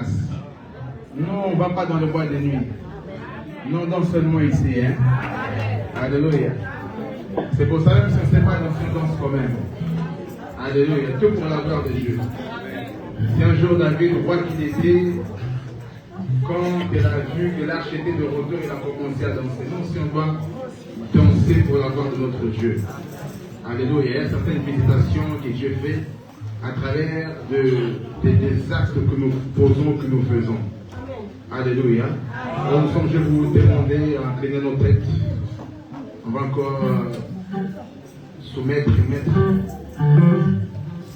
grâce. Nous, on ne va pas dans le bois de nuit. Nous, on danse seulement ici. Hein? Alléluia. C'est pour ça même si on ne sait pas danser, on danse quand même. Alléluia. Tout pour la gloire de Dieu. Si un jour David, roi qu'il était, quand il a vu que l'arche était de retour, il a commencé à danser. Nous aussi, on doit danser pour la gloire de notre Dieu. Alléluia. Il y a certaines méditations que Dieu fait à travers des actes que nous posons, que nous faisons. Alléluia. Alors nous sommes, je vais vous demander à incliner nos têtes. On va encore soumettre et mettre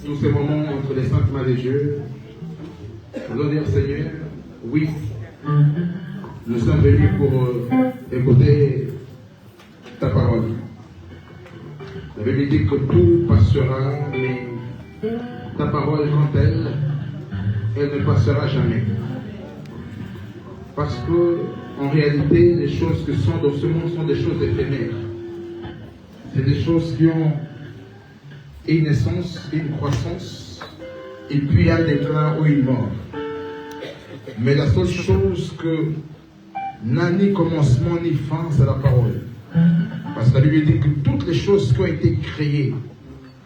tous ces moments entre les saintes mains de Dieu. Nous allons dire, Seigneur, oui, nous sommes venus pour écouter ta parole. La Bible dit que tout passera, mais ta parole, quant elle ne passera jamais. Parce que, en réalité, les choses que sont dans ce monde sont des choses éphémères. C'est des choses qui ont une naissance, une croissance, et puis un déclin ou une mort. Mais la seule chose que n'a ni commencement ni fin, c'est la parole. Parce que la Bible dit que toutes les choses qui ont été créées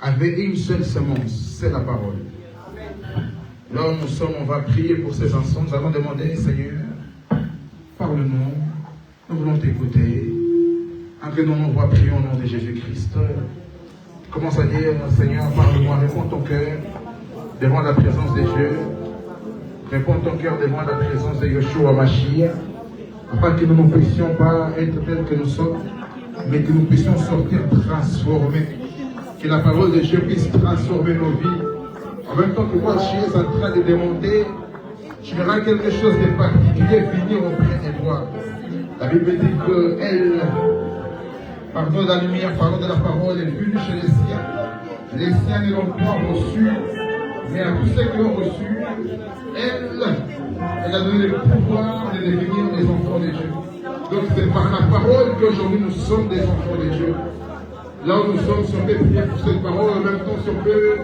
avaient une seule semence, c'est la parole. Là où nous sommes, on va prier pour ces enfants. Nous allons demander, Seigneur, parle-nous, nous voulons t'écouter. Inclinons nos voix, prions au nom de Jésus-Christ. Commence à dire, Seigneur, parle-moi, réponds ton cœur devant la présence de Dieu. Réponds ton cœur devant la présence de Yeshua Mashiach, afin que nous ne puissions pas être tels que nous sommes, mais que nous puissions sortir transformés. Que la parole de Dieu puisse transformer nos vies. En même temps que moi, je suis en train de demander, tu verras quelque chose de particulier venir auprès de toi. La Bible dit qu'elle, pardon de la lumière, pardon de la parole, est venue chez les siens. Les siens ne l'ont pas reçu, mais à tous ceux qui l'ont reçu, elle a donné le pouvoir de devenir des enfants de Dieu. Donc c'est par la parole qu'aujourd'hui nous sommes des enfants de Dieu. Là où nous sommes, si on peut prier pour cette parole, en même temps si on peut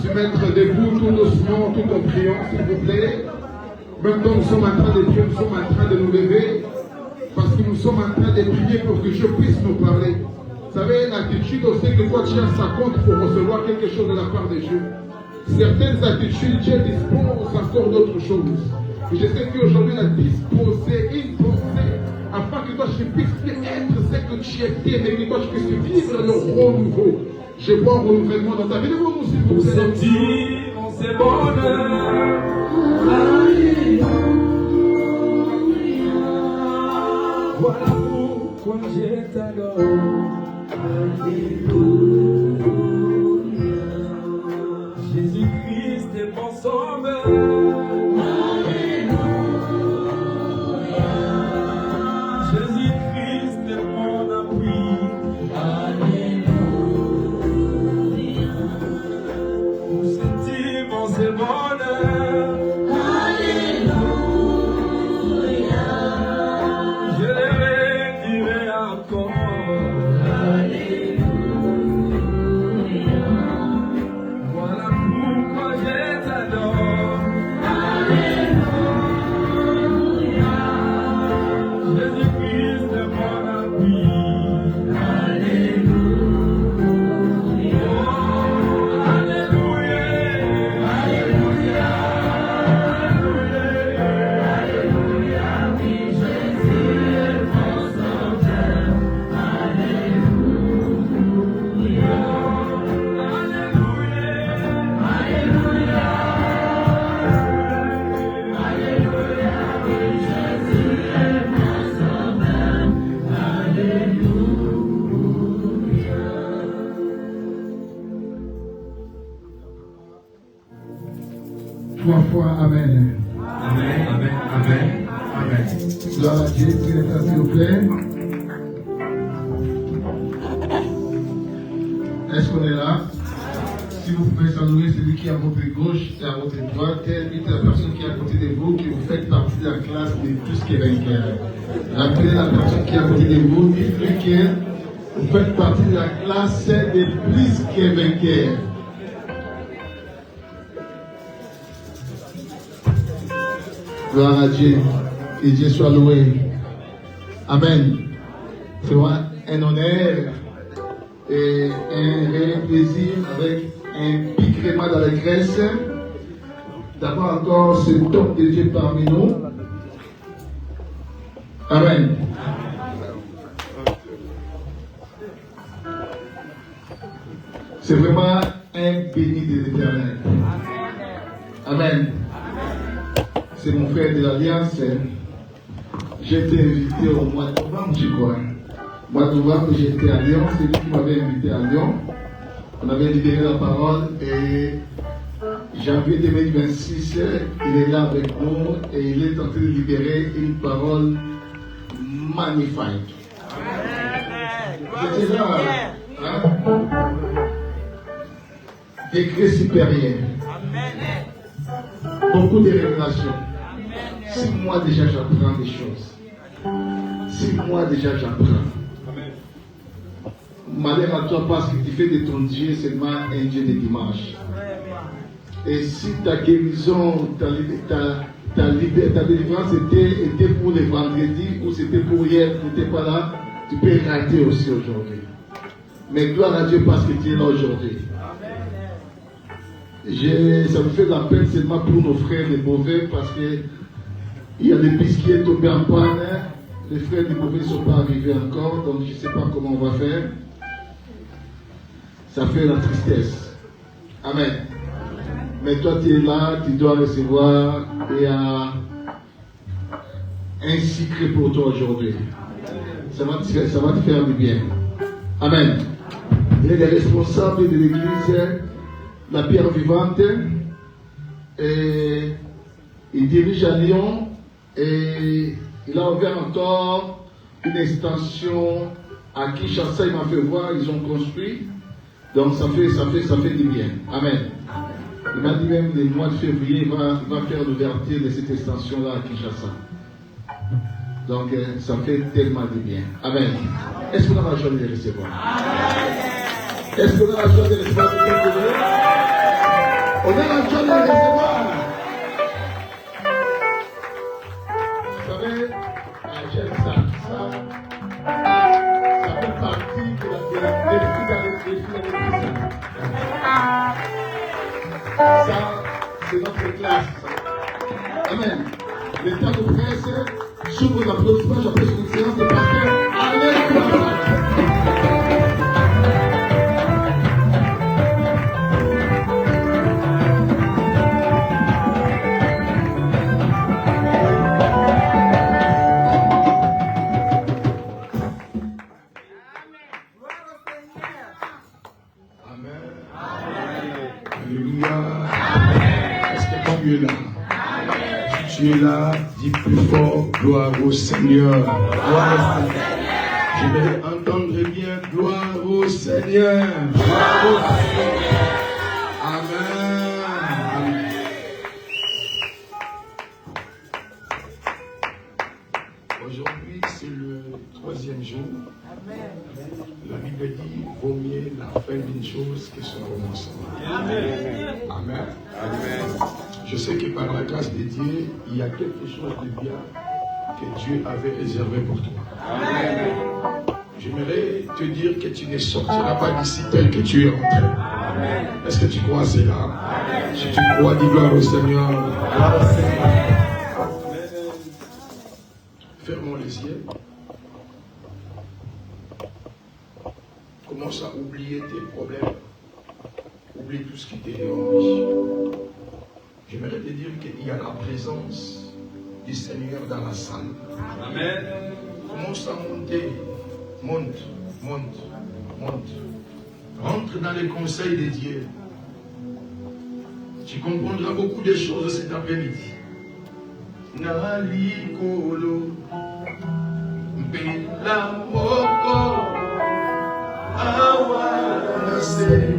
se mettre debout tout doucement, tout en priant, s'il vous plaît. En même temps nous sommes en train de prier, nous sommes en train de nous lever, parce que nous sommes en train de prier pour que Dieu puisse nous parler. Vous savez, l'attitude aussi que toi tu as, ça compte pour recevoir quelque chose de la part de Dieu. Certaines attitudes, Dieu dispose encore d'autres choses. Et je sais qu'aujourd'hui, il a disposé une pensée afin que toi, tu puisses être ce que tu étais, mais que toi, tu puisses vivre le renouveau. Je vois un renouvellement dans ta vie. Lève-nous, s'il vous plaît. C'est dit, c'est bonheur. Alléluia. Voilà pourquoi je t'adore. Alléluia. Jésus-Christ est mon sauveur. Alléluia. Jésus-Christ est mon appui. Alléluia. Nous sentimos ce bonheur. Alléluia. Je le dirai encore. Alléluia. Voilà pourquoi je t'adore. Alléluia. Jésus-Christ est mon appui. Alléluia. Oh, alléluia. Alléluia. Alléluia. Oui, Jésus est mon sauveur. Alléluia. Trois fois Amen. Amen, amen, amen, amen. Gloire à Dieu, priez ça s'il vous plaît. Est-ce qu'on est là? Si vous pouvez saluer celui qui est à votre gauche et à votre droite, dites à la personne qui est à côté de vous que vous faites partie de la classe de plus que vainqueurs. Appelez la personne qui est à côté de vous, dites-lui que vous faites partie de la classe de plus que vainqueurs. Gloire à Dieu. Que Dieu soit loué. Amen. C'est vraiment un honneur et un réel plaisir avec un pic vraiment dans la Grèce d'avoir encore ce homme de Dieu parmi nous. Amen. C'est vraiment un béni de l'Éternel. Amen. C'est mon frère de l'Alliance. J'ai été invité au mois de novembre, je crois. Au mois de novembre, j'étais à Lyon. C'est lui qui m'avait invité à Lyon. On avait libéré la parole et janvier 2026, il est là avec nous et il est en train de libérer une parole magnifique. C'était là, hein? Degré supérieur. Beaucoup de révélations. 6 mois déjà, j'apprends des choses. 6 mois déjà, j'apprends. Malheur à toi parce que tu fais de ton Dieu seulement un Dieu de dimanche. Et si ta guérison, ta délivrance était pour le vendredi ou c'était pour hier, tu n'étais pas là, tu peux rater aussi aujourd'hui. Mais gloire à Dieu parce que tu es là aujourd'hui. Ça me fait de la peine seulement pour nos frères les Beauvais parce que il y a des bus qui est tombé en panne. Les frères des Beauvais ne sont pas arrivés encore, donc je ne sais pas comment on va faire. Ça fait la tristesse. Amen. Mais toi tu es là, tu dois recevoir et un secret pour toi aujourd'hui. Ça va te faire du bien. Amen. Il est le responsable de l'église La Pierre Vivante et il dirige à Lyon et il a ouvert encore une extension à Kinshasa. Il m'a fait voir, ils ont construit. Donc ça fait du bien. Amen. Il m'a dit même le mois de février, il va faire l'ouverture de cette extension-là à Kinshasa. Donc ça fait tellement du bien. Amen. Est-ce qu'on a la joie de les recevoir? Est-ce qu'on a la joie de les recevoir? On a la joie de les recevoir. Vous savez, j'aime ça. Ça fait partie de la Ça, c'est notre classe. Amen. Le temps de presse, s'ouvre l'applaudissement, j'appelle une séance de pasteur. Alléluia. Tu es là, dis plus fort, gloire au Seigneur. Gloire au Seigneur. Je vais entendre bien, gloire au Seigneur. Gloire au Seigneur. Amen. Aujourd'hui, c'est le 3e jour. La Bible dit, vaut mieux la fin d'une chose que son commencement. Amen. Amen. Amen. Je sais que par la grâce de Dieu, il y a quelque chose de bien que Dieu avait réservé pour toi. Amen. J'aimerais te dire que tu ne sortiras pas d'ici tel que tu es entré. Amen. Est-ce que tu crois à cela? Amen. Si tu crois, dis gloire au Seigneur. Gloire au Seigneur. Fermons les yeux. Commence à oublier tes problèmes. Oublie tout ce qui t'est envie. J'aimerais te dire qu'il y a la présence du Seigneur dans la salle. Amen. Commence à monter. Monte, monte, monte. Rentre dans les conseils de Dieu. Tu comprendras beaucoup de choses cet après-midi. Nali kolo, bela moko, awa nase.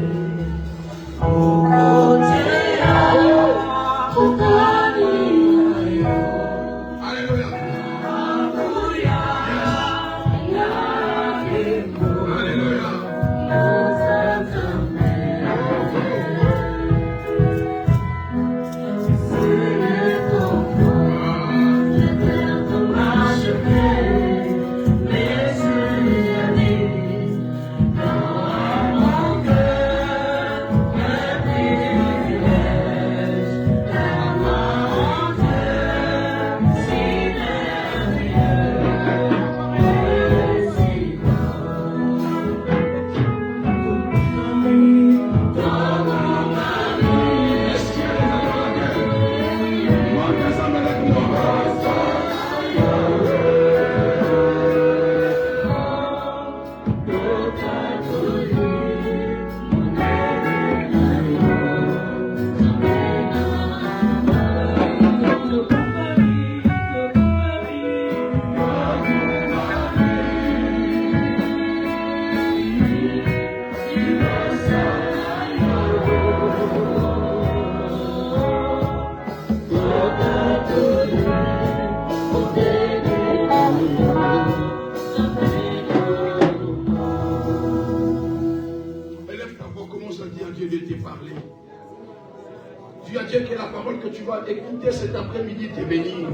Que la parole que tu vas écouter cet après-midi te bénisse.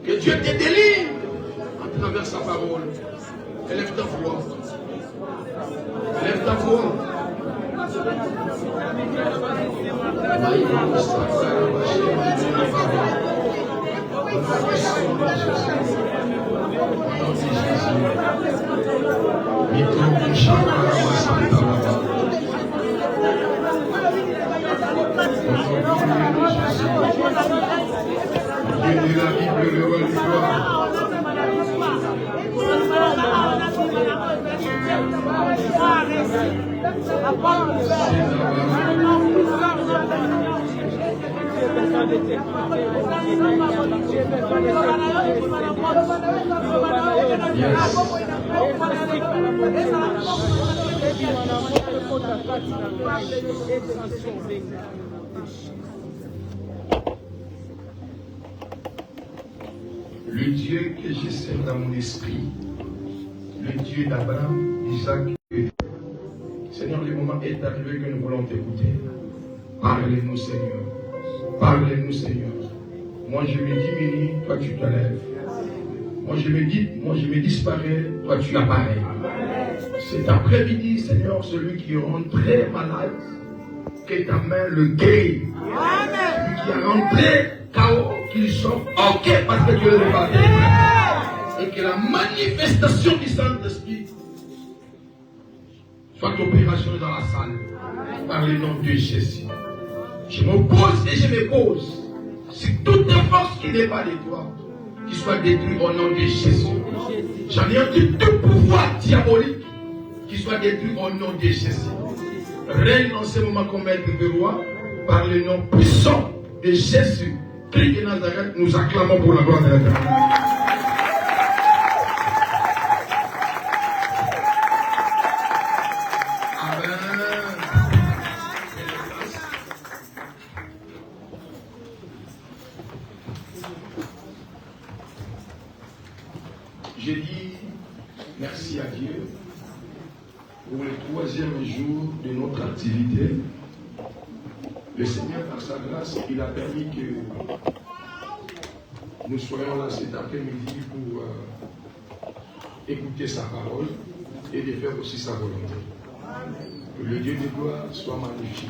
Que Dieu te délivre à travers sa parole. Élève ta voix. Élève ta voix. Le Dieu que je sers dans mon esprit, le Dieu d'Abraham, d'Isaac et Seigneur, le moment est arrivé que nous voulons t'écouter. Parlez-nous, Seigneur. Parlez-nous, Seigneur. Moi, je me diminue, toi, tu te lèves. Moi, je me disparais, toi, tu apparais. Cet après-midi, Seigneur, celui qui est rentré malade, que ta main le guérit. Celui qui est rentré chaos, qu'il sorte ok parce que Dieu le bat. Et que la manifestation du Saint-Esprit soit opérationnelle dans la salle. Par le nom de Jésus. Je m'oppose et je me pose. Si toute force qui n'est pas de toi, qui soit détruite au nom de Jésus. J'en ai entendu tout pouvoir diabolique qui soit détruit au nom de Jésus. Règne en ce moment comme maître de roi, par le nom puissant de Jésus. Christ de Nazareth, nous acclamons pour la gloire de l'Éternel. J'ai dit merci à Dieu pour le 3e jour de notre activité. Le Seigneur, par sa grâce, il a permis que nous soyons là cet après-midi pour écouter sa parole et de faire aussi sa volonté. Que le Dieu de gloire soit magnifié.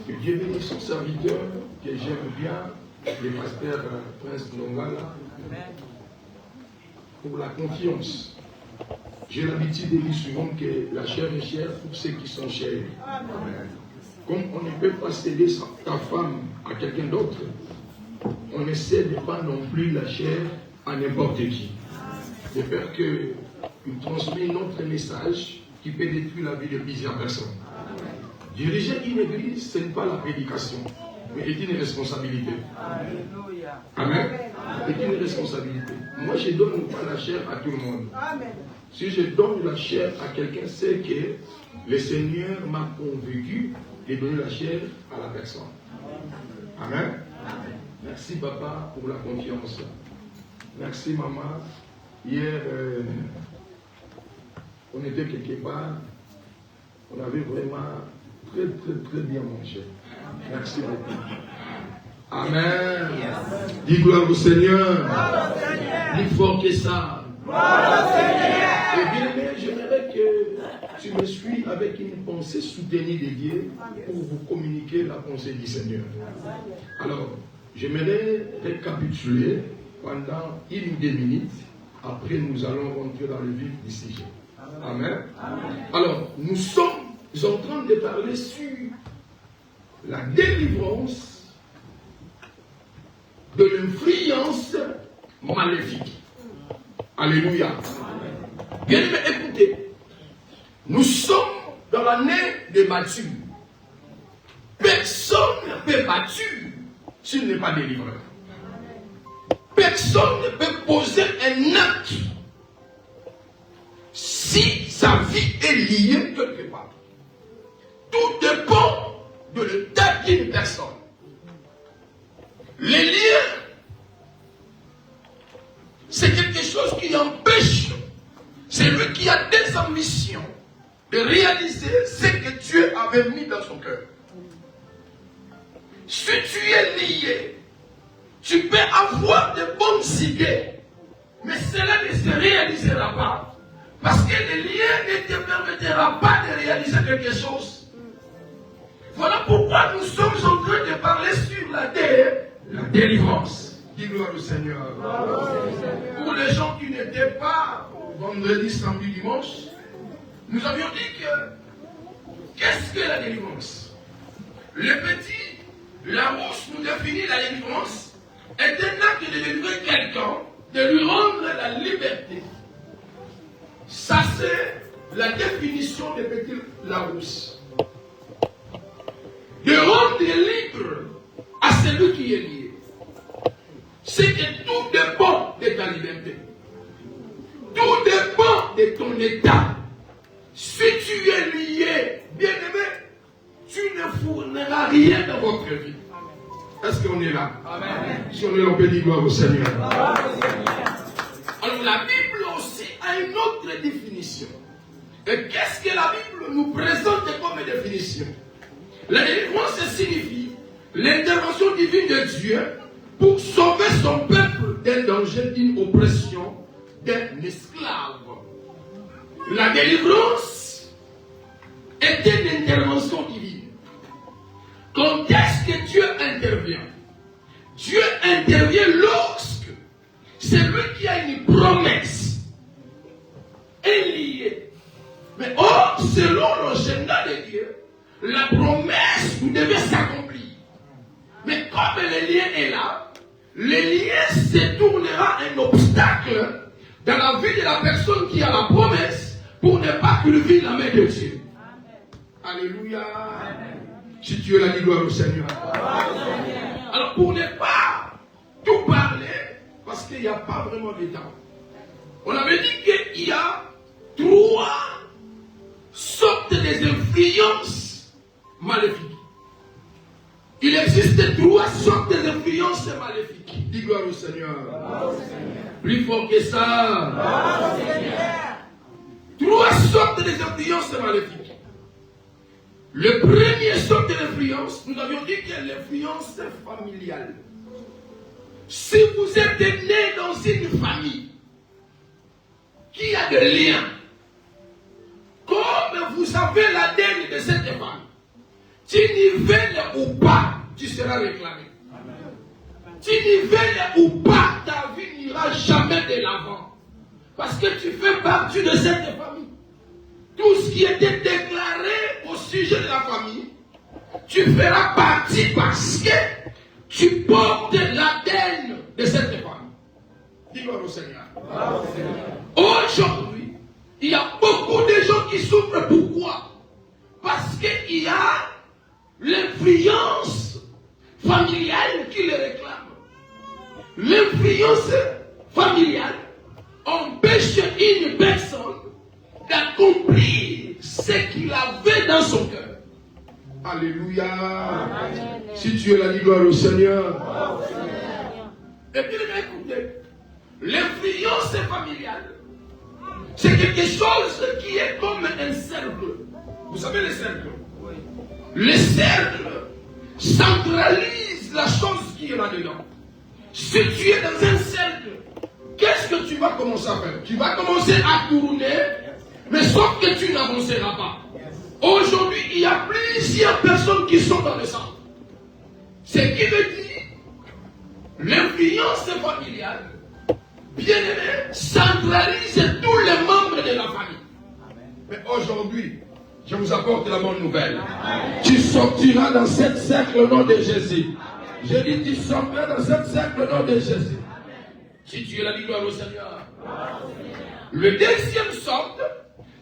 Que Dieu bénisse son serviteur, que j'aime bien, le pasteur Prince Longala, pour la confiance. J'ai l'habitude de dire souvent que la chair est chère pour ceux qui sont chers. Comme on ne peut pas céder ta femme à quelqu'un d'autre, on ne cède pas non plus la chair à n'importe qui. De peur qu'il transmet notre message qui peut détruire la vie de plusieurs personnes. Diriger une église, ce n'est pas la prédication, mais c'est une responsabilité. Amen. C'est une responsabilité. Moi, je ne donne pas la chair à tout le monde. Si je donne la chair à quelqu'un, c'est que le Seigneur m'a convaincu de donner la chair à la personne. Amen. Merci, papa, pour la confiance. Merci, maman. Hier, on était quelque part. On avait vraiment très bien mangé. Merci beaucoup. Amen. Dis gloire au Seigneur. Dis fort que ça. Et bien aimé, j'aimerais que tu me suives avec une pensée soutenue de Dieu pour vous communiquer la pensée du Seigneur. Alors, j'aimerais récapituler pendant 1 ou 2 minutes. Après, nous allons rentrer dans le vif du sujet. Amen. Alors, nous sommes en train de parler sur la délivrance de l'influence maléfique. Alléluia. Bien aimé, écoutez. Nous sommes dans l'année de Matthieu. Personne ne peut battre s'il n'est pas délivré. Personne ne peut poser un acte si sa vie est liée quelque part. Tout dépend de l'état d'une personne. Les liens, c'est quelque chose qui empêche celui qui a des ambitions de réaliser ce que Dieu avait mis dans son cœur. Si tu es lié, tu peux avoir de bonnes idées, mais cela ne se réalisera pas. Parce que le lien ne te permettra pas de réaliser quelque chose. Voilà pourquoi nous sommes en train de parler sur la délivrance. Dis gloire au Seigneur. Pour les gens qui n'étaient pas vendredi, samedi, dimanche, nous avions dit que qu'est-ce que la délivrance? Le petit Larousse nous définit la délivrance est un acte de délivrer quelqu'un, de lui rendre la liberté. Ça, c'est la définition de petit Larousse. De rendre libre à celui qui est lié. C'est que tout dépend de ta liberté. Tout dépend de ton état. Si tu es lié, bien-aimé, tu ne fourniras rien dans votre vie. Est-ce qu'on est là? Amen. Si on est là, on peut dire gloire au Seigneur. Alors la Bible aussi a une autre définition. Et qu'est-ce que la Bible nous présente comme définition? La délivrance signifie l'intervention divine de Dieu pour sauver son peuple d'un danger, d'une oppression, d'un esclave. La délivrance est une intervention divine. Quand est-ce que Dieu intervient? Dieu intervient lorsque celui qui a une promesse est lié. Mais or, selon l'agenda de Dieu, la promesse devait s'accomplir. Mais comme le lien est là, le lien se tournera un obstacle dans la vie de la personne qui a la promesse pour ne pas cultiver la main de Dieu. Amen. Alléluia. Amen. Si tu es la gloire au Seigneur. Amen. Alors pour ne pas tout parler, parce qu'il n'y a pas vraiment de temps, on avait dit qu'il y a 3 sortes d'influences maléfiques. Il existe 3 sortes d'influences maléfiques. Dis gloire au Seigneur. Plus fort que ça. 3 sortes d'influences maléfiques. Le premier sorte d'influence, nous avions dit que l'influence familiale. Si vous êtes né dans une famille qui a des liens, comme vous avez l'ADN de cette famille, tu nivelles ou pas, tu seras réclamé. Tu nivelles ou pas, ta vie n'ira jamais de l'avant. Parce que tu fais partie de cette famille. Tout ce qui était déclaré au sujet de la famille, tu feras partie parce que tu portes l'ADN de cette famille. Dis-moi au Seigneur. Aujourd'hui, il y a beaucoup de gens qui souffrent. Pourquoi? Parce qu'il y a l'influence familiale qui les réclame. L'influence familiale empêche une personne d'accomplir ce qu'il avait dans son cœur. Alléluia. Amen. Si tu es la gloire au Seigneur. Et puis écoutez, l'influence familiale, c'est quelque chose qui est comme un cercle. Vous savez le cercle? Oui. Le cercle centralise la chose qui est là-dedans. Si tu es dans un cercle, qu'est-ce que tu vas commencer à faire? Tu vas commencer à tourner, mais sauf que tu n'avanceras pas. Aujourd'hui, il y a plusieurs personnes qui sont dans le centre. Ce qui veut dire l'influence familiale, bien aimé, centralise tous les membres de la famille. Mais aujourd'hui, je vous apporte la bonne nouvelle. Amen. Tu sortiras dans cette cercle au nom de Jésus. Je dis, tu sortiras dans cette cercle au nom de Jésus. Si tu es la gloire au Seigneur. Le deuxième sorte,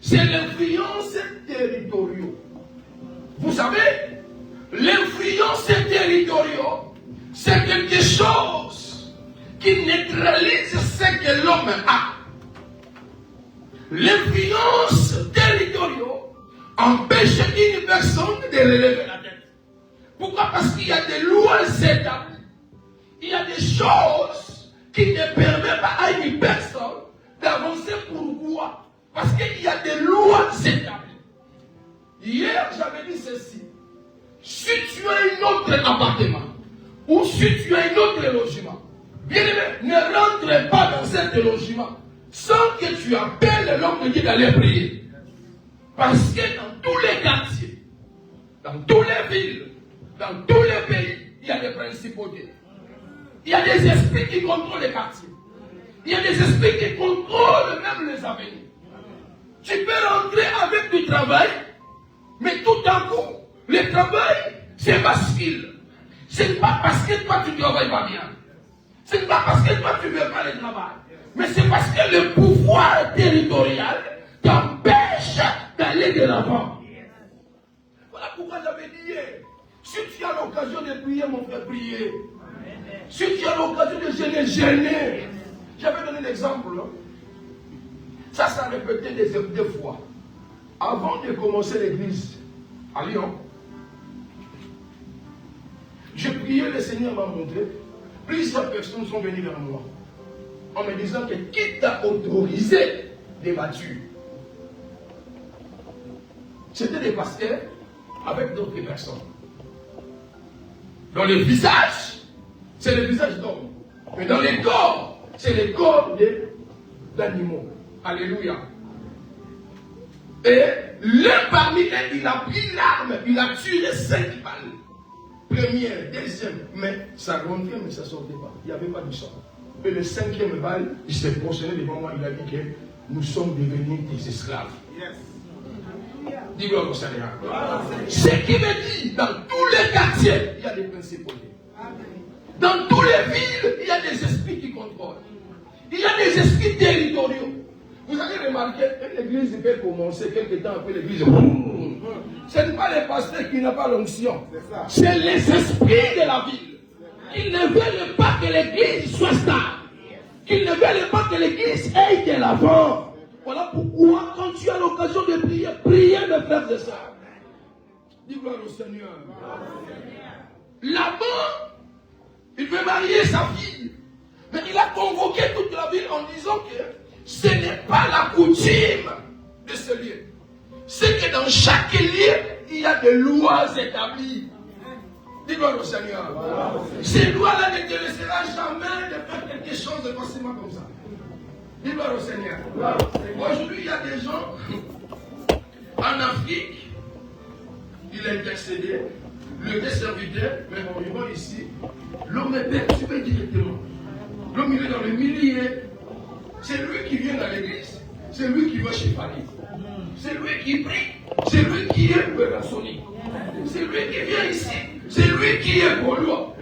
c'est l'influence savez, l'influence territoriale, c'est quelque chose qui neutralise ce que l'homme a. L'influence territoriale empêche une personne de relever la tête. Pourquoi? Parce qu'il y a des lois établies. Il y a des choses qui ne permettent pas à une personne d'avancer. Pourquoi? Parce qu'il y a des lois établies. Hier, j'avais dit ceci. Si tu as un autre appartement, ou si tu as un autre logement, bien aimé, ne rentre pas dans cet logement sans que tu appelles l'homme de Dieu d'aller prier. Parce que dans tous les quartiers, dans toutes les villes, dans tous les pays, il y a des principautés. Il y a des esprits qui contrôlent les quartiers. Il y a des esprits qui contrôlent même les avenirs. Tu peux rentrer avec du travail, mais tout d'un coup, le travail, c'est bascule. Ce n'est pas parce que toi, tu ne travailles pas bien. Ce n'est pas parce que toi, tu ne veux pas le travail. Mais c'est parce que le pouvoir territorial t'empêche d'aller de l'avant. Voilà pourquoi j'avais dit hier, si tu as l'occasion de prier, mon frère, prier. Si tu as l'occasion de gêner, gêner. J'avais donné l'exemple. Ça s'est répété des fois. Avant de commencer l'église à Lyon, je priais, le Seigneur m'a montré. Plusieurs personnes sont venues vers moi en me disant que qui t'a autorisé des voitures? C'était des pasteurs avec d'autres personnes. Dans le visage, c'est le visage d'homme. Mais dans les corps, c'est les corps d'animaux. Alléluia. Et l'un parmi eux, il a pris l'arme, il a tué 5 balles. Première, deuxième, mais ça rentrait, mais ça ne sortait pas. Il n'y avait pas de sang. Et le 5e balle, il s'est prosterné devant moi, il a dit que nous sommes devenus des esclaves. Yes. Dis gloire au Seigneur. Ce qui veut dire, dans tous les quartiers, il y a des principautés. Dans toutes les villes, il y a des esprits qui contrôlent. Il y a des esprits territoriaux. Vous avez remarqué, l'église peut commencer quelque temps après l'église. Ce n'est pas les pasteurs qui n'ont pas l'onction. C'est les esprits de la ville. Ils ne veulent pas que l'église soit stable. Ils ne veulent pas que l'église aille de l'avant. Voilà pourquoi, quand tu as l'occasion de prier, priez mes frères et sœurs. Dis gloire au Seigneur. Là-bas, il veut marier sa fille. Mais il a convoqué toute la ville en disant que ce n'est pas la coutume de ce lieu. C'est que dans chaque lieu, il y a des lois établies. Dis gloire au Seigneur. Ces lois-là ne te laisseront jamais de faire quelque chose de facilement comme ça. Dis gloire au Seigneur. Aujourd'hui, il y a des gens en Afrique, il a intercédé, le serviteur, mais bon, ici, l'homme est perturbé directement. L'homme il est dans le milieu. C'est lui qui vient dans l'église. C'est lui qui va chez Fanny. C'est lui qui prie. C'est lui qui est personnique. C'est lui qui vient ici. C'est lui qui est gaulois.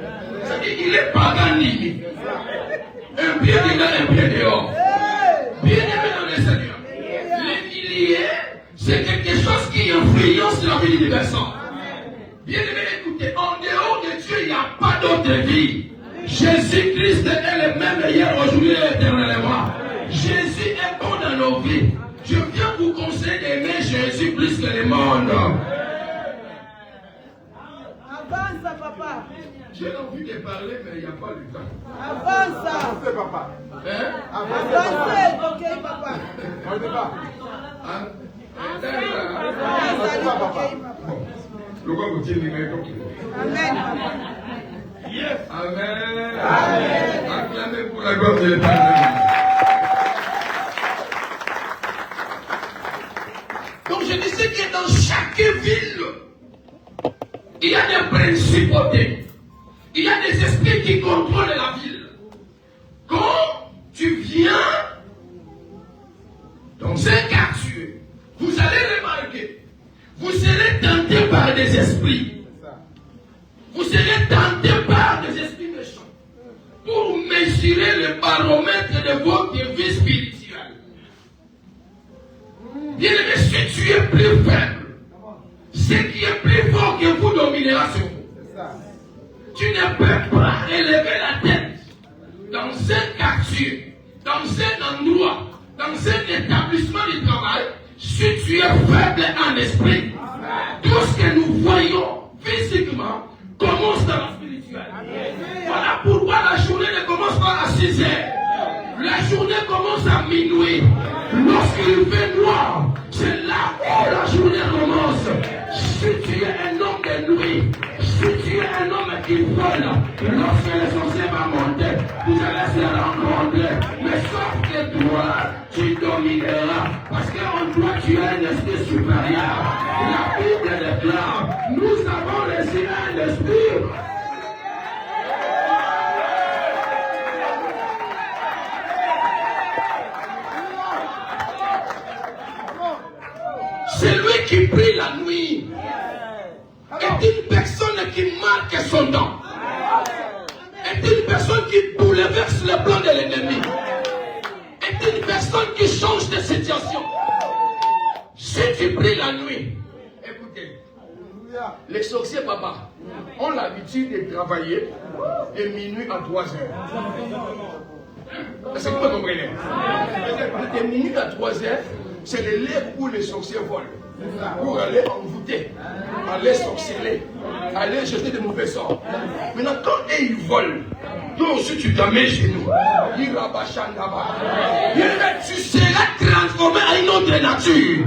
C'est-à-dire qu'il est paganimi. Un pied dedans, un pied dehors. Bien aimé dans le Seigneur. Les milliers, c'est quelque chose qui influence la vie des personnes. Bien aimé, écoutez, en dehors de Dieu, il n'y a pas d'autre vie. Jésus-Christ est le même hier, aujourd'hui et éternellement. Jésus est bon dans nos vies. Je viens vous conseiller d'aimer Jésus plus que le monde. Avance, papa. J'ai envie de parler, mais il n'y a pas le temps. Avance. Avancez, papa. Hein? Avancez, ok, papa. On ne peut pas. Hein? Avance, ok, papa. Le roi vous tient les mains donc. Amen, papa. Yes. Amen. Amen. Acclamez pour la gloire de l'Éternel. Donc je disais que dans chaque ville, il y a des principautés. Il y a des esprits qui contrôlent la ville. Quand tu viens dans un quartier, vous allez remarquer, vous serez tenté par des esprits. Vous serez tenté par des esprits méchants pour mesurer le baromètre de votre vie spirituelle. Bien aimé, si tu es plus faible, ce qui est plus fort dominera sur vous. Tu ne peux pas élever la tête dans un quartier, dans un endroit, dans un établissement de travail, si tu es faible en esprit. Tout ce que nous voyons physiquement commence dans le spirituel. Voilà pourquoi la journée ne commence pas à 6 heures. La journée commence à minuit. Lorsqu'il fait noir, c'est là où la journée commence. Si tu es un homme de nuit, si tu es un homme qui vole, lorsque le sorcier va monter, vous allez se rencontrer. Mais sauf que toi, tu domineras. Parce qu'en toi, tu as un esprit supérieur. La Bible déclare, nous avons reçu un esprit. Celui qui prie la nuit est une personne qui marque son temps. Est une personne qui bouleverse le plan de l'ennemi. Est une personne qui change de situation. Si tu pries la nuit, écoutez, les sorciers, papa, ont l'habitude de travailler de minuit à 3 heures. Est-ce que vous comprenez? De minuit à 3 heures, c'est l'heure où les sorciers volent. Pour aller envoûter, aller sorceller, aller jeter de mauvais sorts. Maintenant, quand ils volent, toi aussi tu te mets chez nous. Tu seras transformé à une autre nature.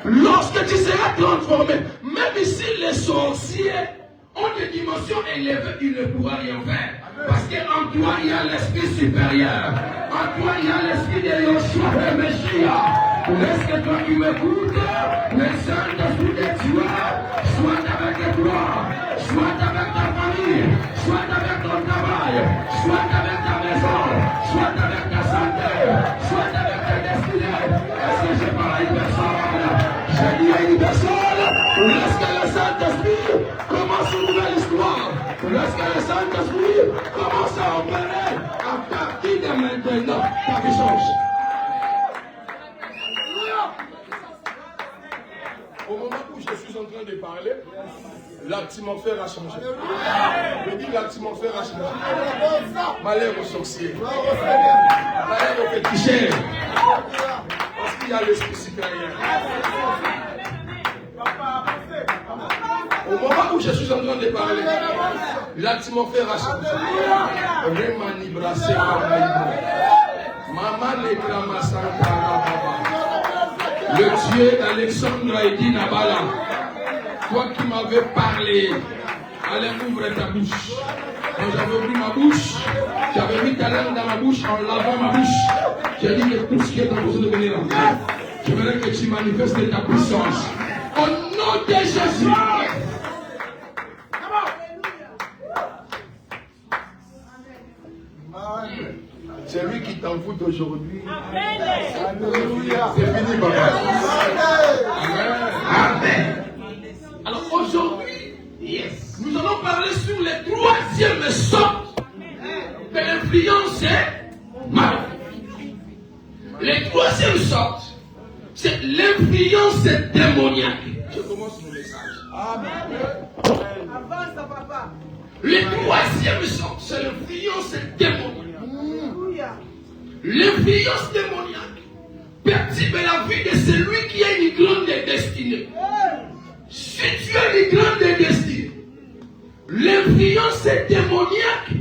Lorsque tu seras transformé, même ici les sorciers ont des dimensions élevées, ils ne pourront rien faire. Parce qu'en toi, il y a l'esprit supérieur. En toi, il y a l'esprit de Yoshua de Messia. Est-ce que toi qui m'écoutes, le Saint-Esprit de Dieu, soit avec toi, soit avec ta famille, soit avec ton travail, soit avec ta maison, soit avec ta santé, soit avec ta destinée. Est-ce que je parle à une personne? Je dis à une personne, lorsque le Saint-Esprit commence une nouvelle histoire, lorsque le Saint-Esprit commence à opérer, à partir de maintenant, ta vie change. Au moment où je suis en train de parler, l'atmosphère a changé. Je dis l'atmosphère a changé. Malheur aux sorciers. Malheur aux féticheurs. Parce qu'il y a l'esprit supérieur. Au moment où je suis en train de parler, l'atmosphère a changé. Remani brassé par Maman l'éclama Sankara Baba. Le Dieu d'Alexandre a dit Nabala, toi qui m'avais parlé, allez ouvre ta bouche. Quand j'avais ouvert ma bouche, j'avais mis ta langue dans ma bouche en lavant ma bouche. J'ai dit que tout ce qui est en train de venir en fait, je voudrais que tu manifestes ta puissance. Au nom de Jésus. C'est lui qui t'envoûte aujourd'hui. Alléluia. C'est fini, papa. Amen. Alors aujourd'hui, nous allons parler sur les troisième sorte de l'influence maléfique. Les troisième sorte, c'est l'influence démoniaque. Je commence mon message. Amen. Avance, papa. Le troisième sorte, c'est l'influence démoniaque. L'influence démoniaque perturbe la vie de celui qui a une grande destinée. Si tu as une grande destinée, l'influence démoniaque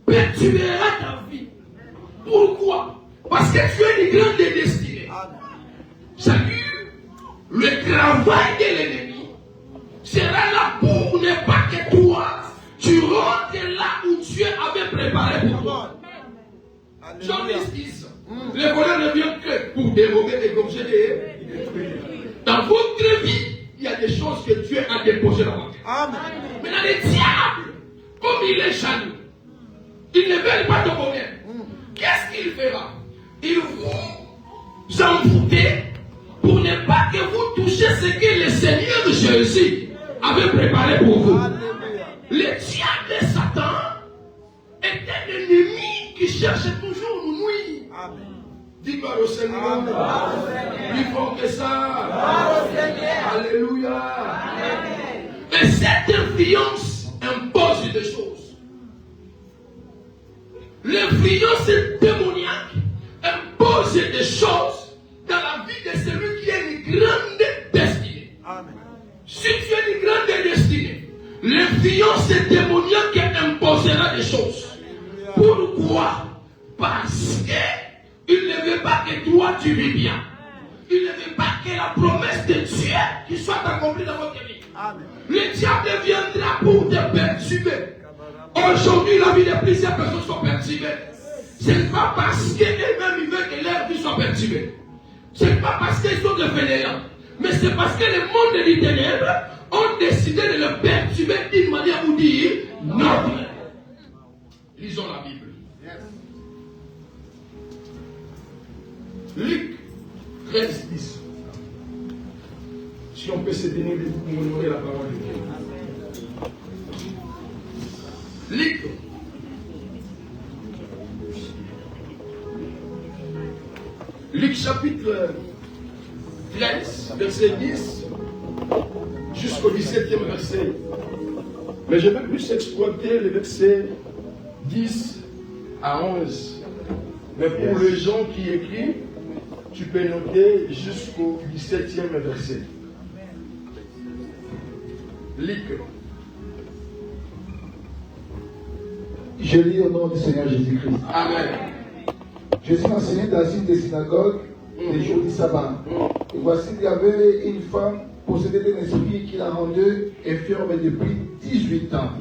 perturbera ta vie. Pourquoi? Parce que tu as une grande destinée. C'est-à-dire, le travail de l'ennemi sera là pour ne pas que toi, tu rentres là où Dieu avait préparé pour toi. Jean 10, le voleur ne vient que pour dérober et égorger et détruire. Dans votre vie, il y a des choses que Dieu a déposées dans votre vie. Maintenant, le diable, comme il est jaloux, il ne veut pas te bonheur. Qu'est-ce qu'il fera? Il vous envoûter pour ne pas que vous touchiez ce que le Seigneur Jésus avait préparé pour vous. Le diable et Satan est un ennemi qui cherche toujours nous nuire. Dis gloire au Seigneur. Plus fort que ça. Alléluia. Et cette l'influence impose des choses. L'influence démoniaque impose des choses dans la vie de celui qui a une grande destinée. Amen. Si tu as une grande destinée, l'influence démoniaque imposera des choses. Pourquoi? Parce qu'il ne veut pas que toi tu vis bien. Il ne veut pas que la promesse de Dieu qui soit accomplie dans votre vie. Amen. Le diable viendra pour te perturber. Aujourd'hui, la vie de plusieurs personnes sont perturbées. Ce n'est pas parce qu'elles-mêmes veulent que leur vie soit perturbée. Ce n'est pas parce qu'ils sont des fainéants. Mais c'est parce que le monde des ténèbres ont décidé de le perturber d'une manière ou d'une autre. Lisons la Bible. Luc 13, 10. Si on peut se tenir debout pour honorer la parole de Dieu. Luc. Luc chapitre 13, verset 10 jusqu'au 17e verset. Mais je vais plus exploiter le verset 10 à 11. Mais pour les gens qui écrivent, tu peux noter jusqu'au 17e verset. Luc. Je lis au nom du Seigneur Jésus-Christ. Amen. Jésus enseignait dans une des synagogues les jours du sabbat. Et voici qu'il y avait une femme possédée d'un esprit qui la rendait infirme depuis 18 ans.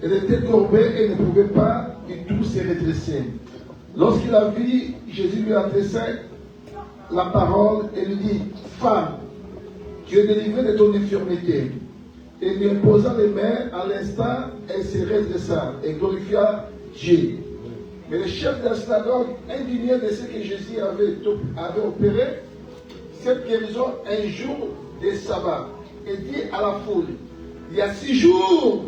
Elle était courbée et ne pouvait pas du tout se redresser. Lorsqu'il a vu, Jésus lui adressa la parole et lui dit: Femme, tu es délivrée de ton infirmité. Et lui imposant les mains, à l'instant, elle se redressa et glorifia Dieu. Mais le chef de la synagogue, indigné de ce que Jésus avait opéré, cette guérison un jour de sabbat, et dit à la foule: il y a 6 jours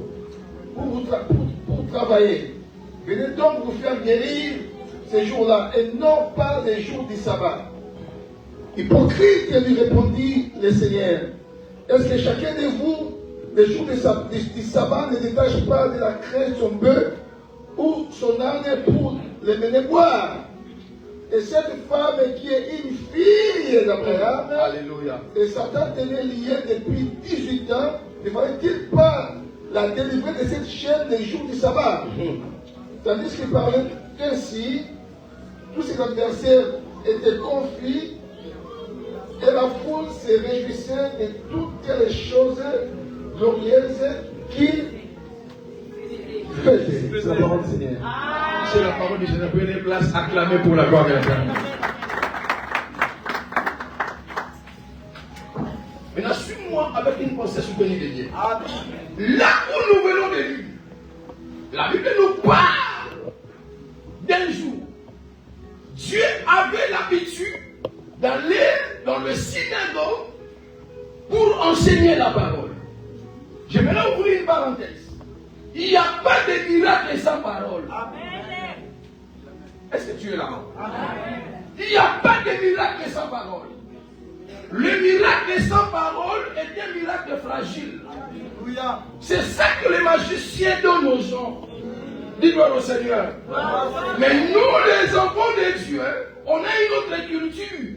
pour travailler. Venez donc vous faire guérir ces jours-là, et non pas les jours du sabbat. Hypocrite, lui répondit le Seigneur: est-ce que chacun de vous, les jours du sabbat, ne détache pas de la crête son bœuf ou son âne pour les mener boire? Et cette femme qui est une fille d'Abraham, alléluia, et Satan tenait lié depuis 18 ans, ne fallait-il pas la délivrer de cette chaîne des jours du sabbat? Tandis qu'il parlait ainsi, tous ses adversaires étaient confus et la foule se réjouissait de toutes les choses glorieuses qu'il faisait. C'est la parole du Seigneur. C'est la parole du Seigneur. Prenez place, acclamez pour la gloire de l'Éternel. Maintenant, suis-moi avec une pensée soutenue de Dieu. Là où nous venons de lire, la Bible nous parle d'un jour. Dieu avait l'habitude d'aller dans le synagogue pour enseigner la parole. Je vais là ouvrir une parenthèse. Il n'y a pas de miracle sans parole. Amen. Est-ce que tu es là? Amen. Il n'y a pas de miracle sans parole. Le miracle sans parole est un miracle fragile. Alléluia. C'est ça que les magiciens donnent aux gens. Dis gloire au Seigneur. Mais nous, les enfants de Dieu, on a une autre culture.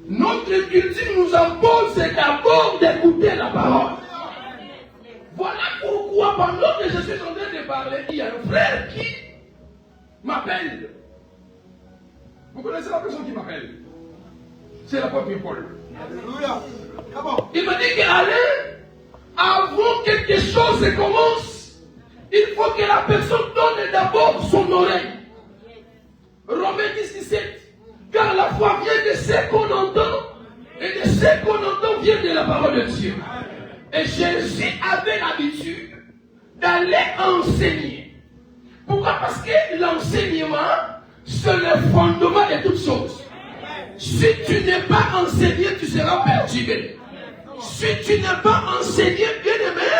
Notre culture nous impose d'abord d'écouter la parole. Voilà pourquoi pendant que je suis en train de parler, il y a un frère qui m'appelle. Vous connaissez la personne qui m'appelle? C'est l'apôtre Paul. Alléluia. Il m'a dit qu'allez, avant que quelque chose commence, il faut que la personne donne d'abord son oreille. Romains 10, 17. Car la foi vient de ce qu'on entend, et de ce qu'on entend vient de la parole de Dieu. Et Jésus avait l'habitude d'aller enseigner. Pourquoi? Parce que l'enseignement, c'est le fondement de toutes choses. Si tu n'es pas enseigné, tu seras perturbé. Si tu n'es pas enseigné, bien aimé,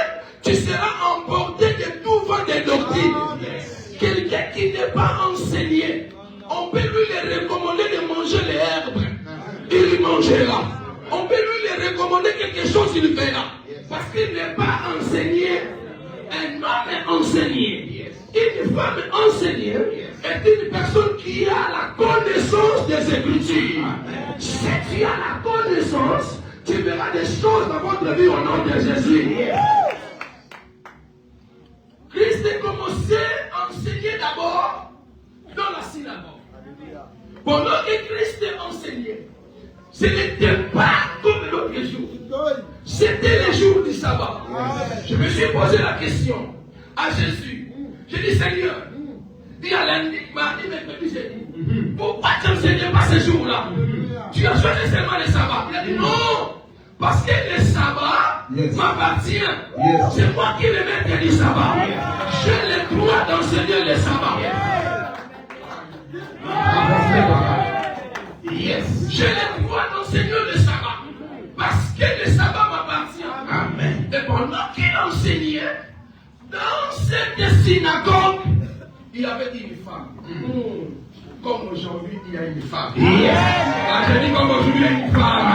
tu seras emporté de tout vent de doctrine. Quelqu'un qui n'est pas enseigné, on peut lui recommander de manger les herbes. Il mangera. On peut lui recommander demander quelque chose, il verra. Parce qu'il n'est pas enseigné. Un homme est enseigné. Une femme enseignée est une personne qui a la connaissance des Écritures. Si tu as la connaissance, tu verras des choses dans votre vie au nom de Jésus. Christ a commencé à enseigner d'abord dans la synagogue. Pendant que Christ enseignait, ce n'était pas comme l'autre jour. C'était le jour du sabbat. Je me suis posé la question à Jésus. J'ai dit, Seigneur, il y a lundi, mardi, mercredi, jeudi. Pourquoi tu n'enseignes pas ce jour-là? Tu as choisi seulement le sabbat. Il a dit, non, parce que le sabbat m'appartient. C'est moi qui le maître du sabbat. J'ai le droit d'enseigner le sabbat. J'ai le droit d'enseigner le sabbat. Parce que le sabbat m'appartient. Amen. Et pendant qu'il enseignait, dans cette synagogue, il y avait une femme. Comme aujourd'hui, il y a une femme. Je dis comme aujourd'hui, il y a une femme.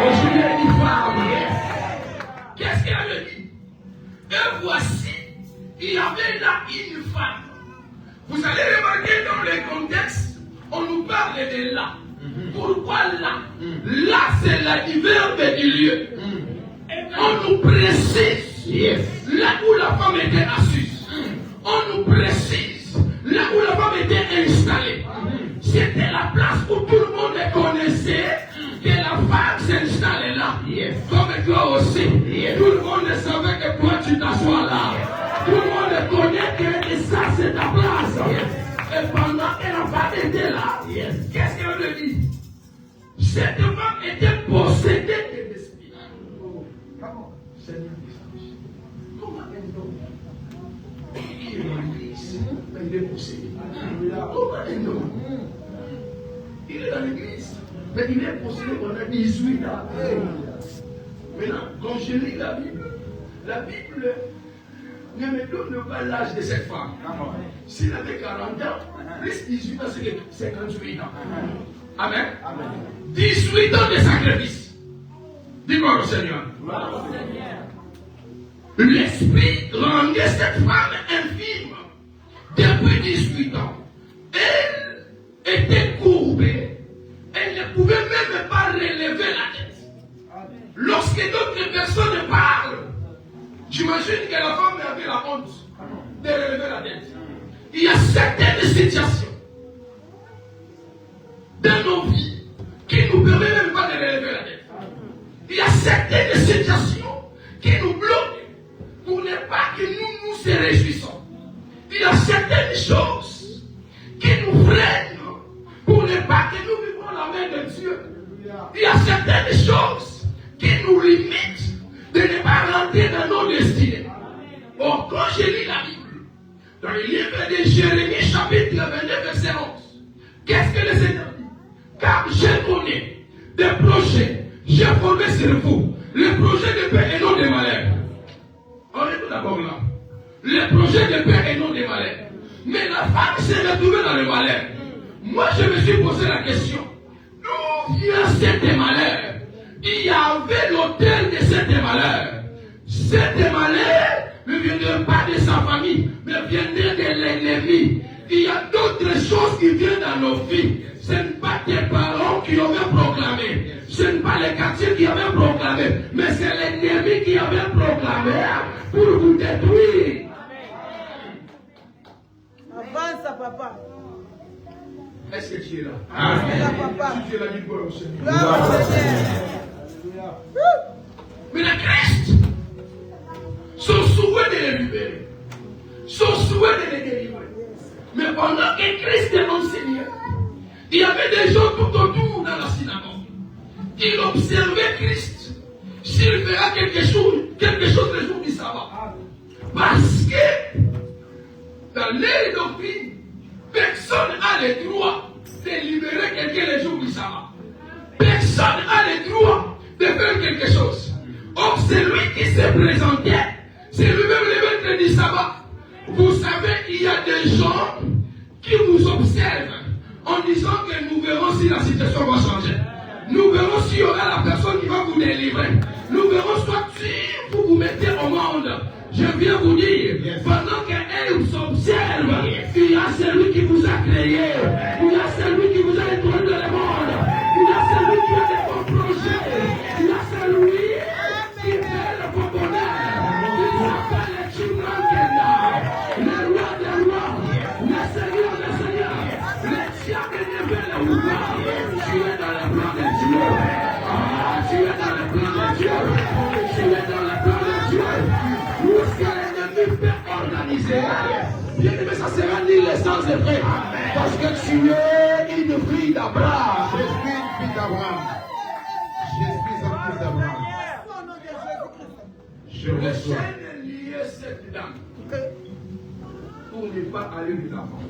Aujourd'hui, il y a une femme. Qu'est-ce qu'elle avait dit? Et voici, il y avait là une femme. Vous allez remarquer dans le contexte, on nous parle de là. Pourquoi là? Là, c'est l'adverbe du lieu. On nous précise là où la femme était assise. On nous précise là où la femme était installée. C'était la place où tout le monde connaissait que la femme s'installait là. Comme toi aussi. Tout le monde savait que toi tu t'assois là. Tout le monde connaît que ça c'est ta place. Et pendant que la femme était là, qu'est-ce qu'elle lui dit? Cette femme était possédée de l'esprit. Seigneur, comment un homme qui est dans l'église, il est possédé? Comment un homme? Il est dans l'église, mais il est possédé pendant 18 ans. Maintenant, quand je lis la Bible ne me donne pas l'âge de cette femme. S'il avait 40 ans, plus 18 ans, c'est 58 ans. Amen. 18 ans de sacrifice. Dis-moi au Seigneur. L'esprit rendait cette femme infime depuis 18 ans. Elle était courbée. Elle ne pouvait même pas relever la tête. Lorsque d'autres personnes parlent, j'imagine que la femme avait la honte de relever la tête. Il y a certaines situations dans nos vies qui ne nous permettent même pas de relever la tête. Il y a certaines situations qui nous bloquent pour ne pas que nous nous réjouissons. Il y a certaines choses qui nous freinent pour ne pas que nous vivons la main de Dieu. Il y a certaines choses qui nous limitent de ne pas rentrer dans nos destinées. Or, quand je lis la Bible, dans le livre de Jérémie, chapitre 22, verset 11, qu'est-ce que le Seigneur dit? Car je connais des projets, j'ai formé sur vous, les projets de paix et non de malheur. On est tout d'abord là. Les projets de paix et non de malheur. Mais la femme s'est retrouvée dans le malheur. Moi, je me suis posé la question, d'où vient cet malheur? Il y avait l'autel de cet malheur. Cet malheur ne viendrait pas de sa famille, mais viendrait de l'ennemi. Il y a d'autres choses qui viennent dans nos vies. Ce n'est pas tes parents qui avaient proclamé. Ce n'est pas les quartiers qui avaient proclamé. Mais c'est l'ennemi qui avait proclamé pour vous détruire. Avance, papa. Est-ce que tu es là? Amen. Papa. Si tu es là, dis gloire au Seigneur. Gloire au Seigneur. Mais le Christ, son souhait de les libérer, son souhait de les délivrer. Mais pendant que Christ enseignait, il y avait des gens tout autour dans la synagogue qui observaient Christ s'il fera quelque chose le jour du sabbat. Parce que dans les doctrines, personne n'a le droit de libérer quelqu'un le jour du sabbat. Personne n'a le droit de faire quelque chose. Or, celui qui s'est présenté, c'est lui-même le maître du sabbat. Vous savez, il y a des gens qui vous observent en disant que nous verrons si la situation va changer. Nous verrons s'il y aura la personne qui va vous délivrer. Nous verrons soit vous vous mettez au monde. Je viens vous dire, pendant qu'elle vous observe, il y a celui qui vous a créé, il y a celui qui vous a introduit dans le monde, il y a celui qui a des bons projets, il y a celui qui fait le bon bonheur. Il s'appelle le Chimran Kenda, le roi des rois, le seigneur des seigneurs, le diable des belles rois. Tu es dans le plan de Dieu. Tu es dans le plan de Dieu. Tu es dans le plan de Dieu. Où est-ce que l'ennemi peut organiser? Bien aimé, ça sera ni l'essence de vrai. Parce que tu es une fille d'Abraham. Je suis une fille d'Abraham. Je suis un fils d'Abraham. Je Le reçois. chaîne lié cette dame pour ne pas aller de l'avant.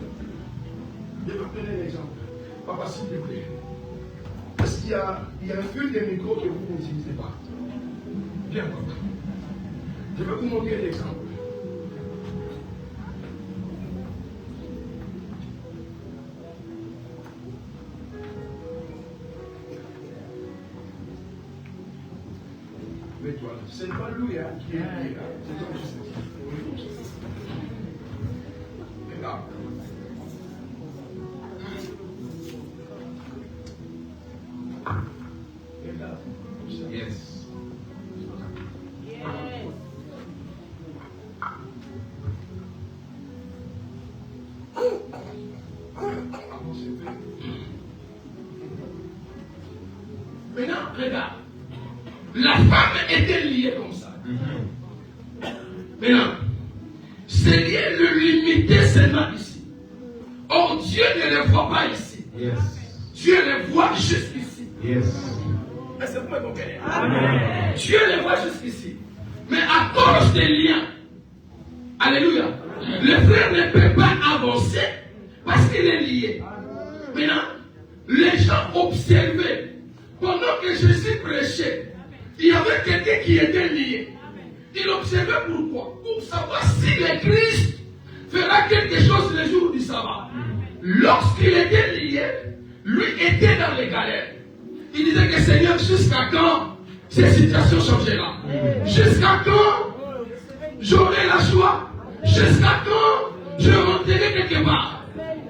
Je vais donner l'exemple. Papa, s'il te plaît. Parce qu'il y a un fil de micro que vous n'utilisez pas. Viens, papa. Je vais vous montrer l'exemple. Mais toi, c'est pas lui hein, qui est lié là. C'est toi qui sais. Regarde. Regarde. Yes. Maintenant, regarde. La femme était liée comme ça. Maintenant, c'est lié le limiter seulement ici. Or, Dieu ne le voit pas ici. Yes. Dieu le voit jusqu'ici. Yes. Est-ce que vous me comprenez? Amen. Dieu le voit jusqu'ici. Mais à cause des liens, alléluia, le frère ne peut pas avancer parce qu'il est lié. Maintenant, les gens observaient. Pendant que Jésus prêchait, il y avait quelqu'un qui était lié. Il observait pourquoi? Pour savoir si le Christ fera quelque chose le jour du sabbat. Lorsqu'il était lié, lui était dans les galères. Il disait que Seigneur, jusqu'à quand ces situations changeront? Jusqu'à quand j'aurai la joie? Jusqu'à quand je rentrerai quelque part?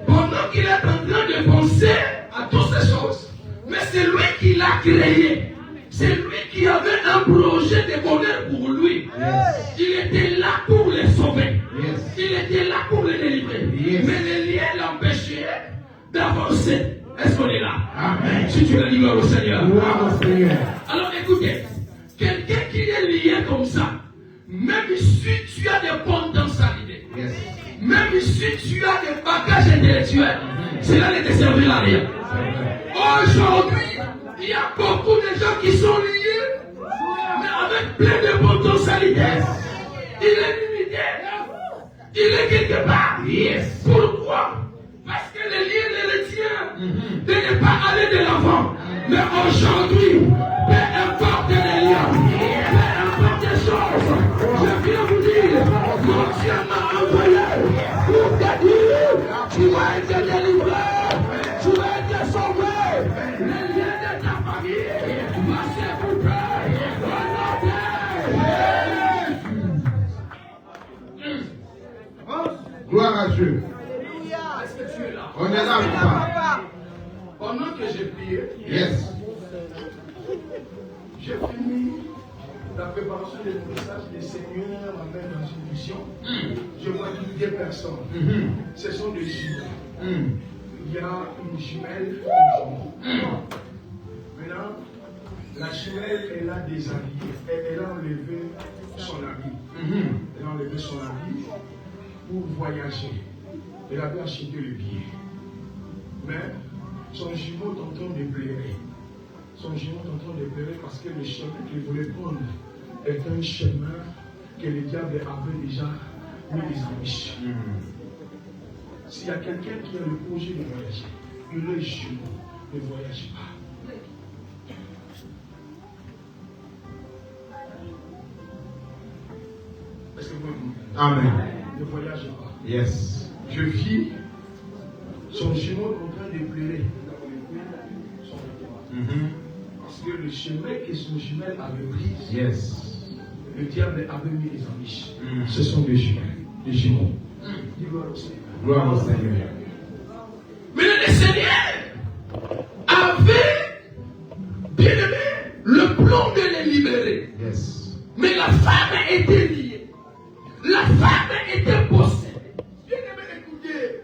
Pendant qu'il est en train de penser à toutes ces choses, mais c'est lui qui l'a créé. C'est lui qui avait un projet de bonheur pour lui. Il était là pour les sauver. Il était là pour les délivrer. Mais les liens l'empêchaient d'avancer. Est-ce qu'on est là? Amen. Si tu l'as dit, gloire au Seigneur. Alors écoutez, quelqu'un qui est lié comme ça, même si tu as des potentialités, même si tu as des bagages intellectuels, cela ne te servira à rien. Aujourd'hui, il y a beaucoup de gens qui sont liés, mais avec plein de potentialités. Il est limité. Il est quelque part. Pourquoi? Parce que les liens ne le tiennent de ne pas aller de l'avant. Mais aujourd'hui, peu importe les liens, peu importe les choses, je viens vous dire, mon Dieu m'a envoyé pour te dire, tu vas être délivré, tu vas être sauvé. Les liens de ta famille vont se couper. Gloire à Dieu. Est-ce que tu es là? On est là ou pas? Pendant que j'ai prié, Yes. j'ai fini la préparation des messages des seigneurs m'amène dans une mission. Je vois des personnes. Ce sont des jumelles. Il y a une jumelle. Maintenant, la jumelle, elle a déshabillé. Elle a enlevé son habit. Elle a enlevé son habit pour voyager. Elle avait acheté le billet. Mais son jumeau est en train de pleurer. Son jumeau est en train de pleurer parce que le chemin qu'il voulait prendre est un chemin que le diable avait déjà mis des embûches. S'il y a quelqu'un qui a le projet de voyager, le jumeau ne voyage pas. Est-ce que vous comprenez? Amen. Ne voyage pas. Yes. Je vis son jumeau en train de pleurer. Parce que le chemin que son jumelle avait pris, Yes. le diable avait mis les amiches. Ce sont des jumelles, des jumeaux. Dis gloire au Seigneur. Gloire au Seigneur. Mais le Seigneur avait, bien aimé, le plan de les libérer. Yes. Mais la femme était liée. La femme était possédée. Bien aimé, écoutez.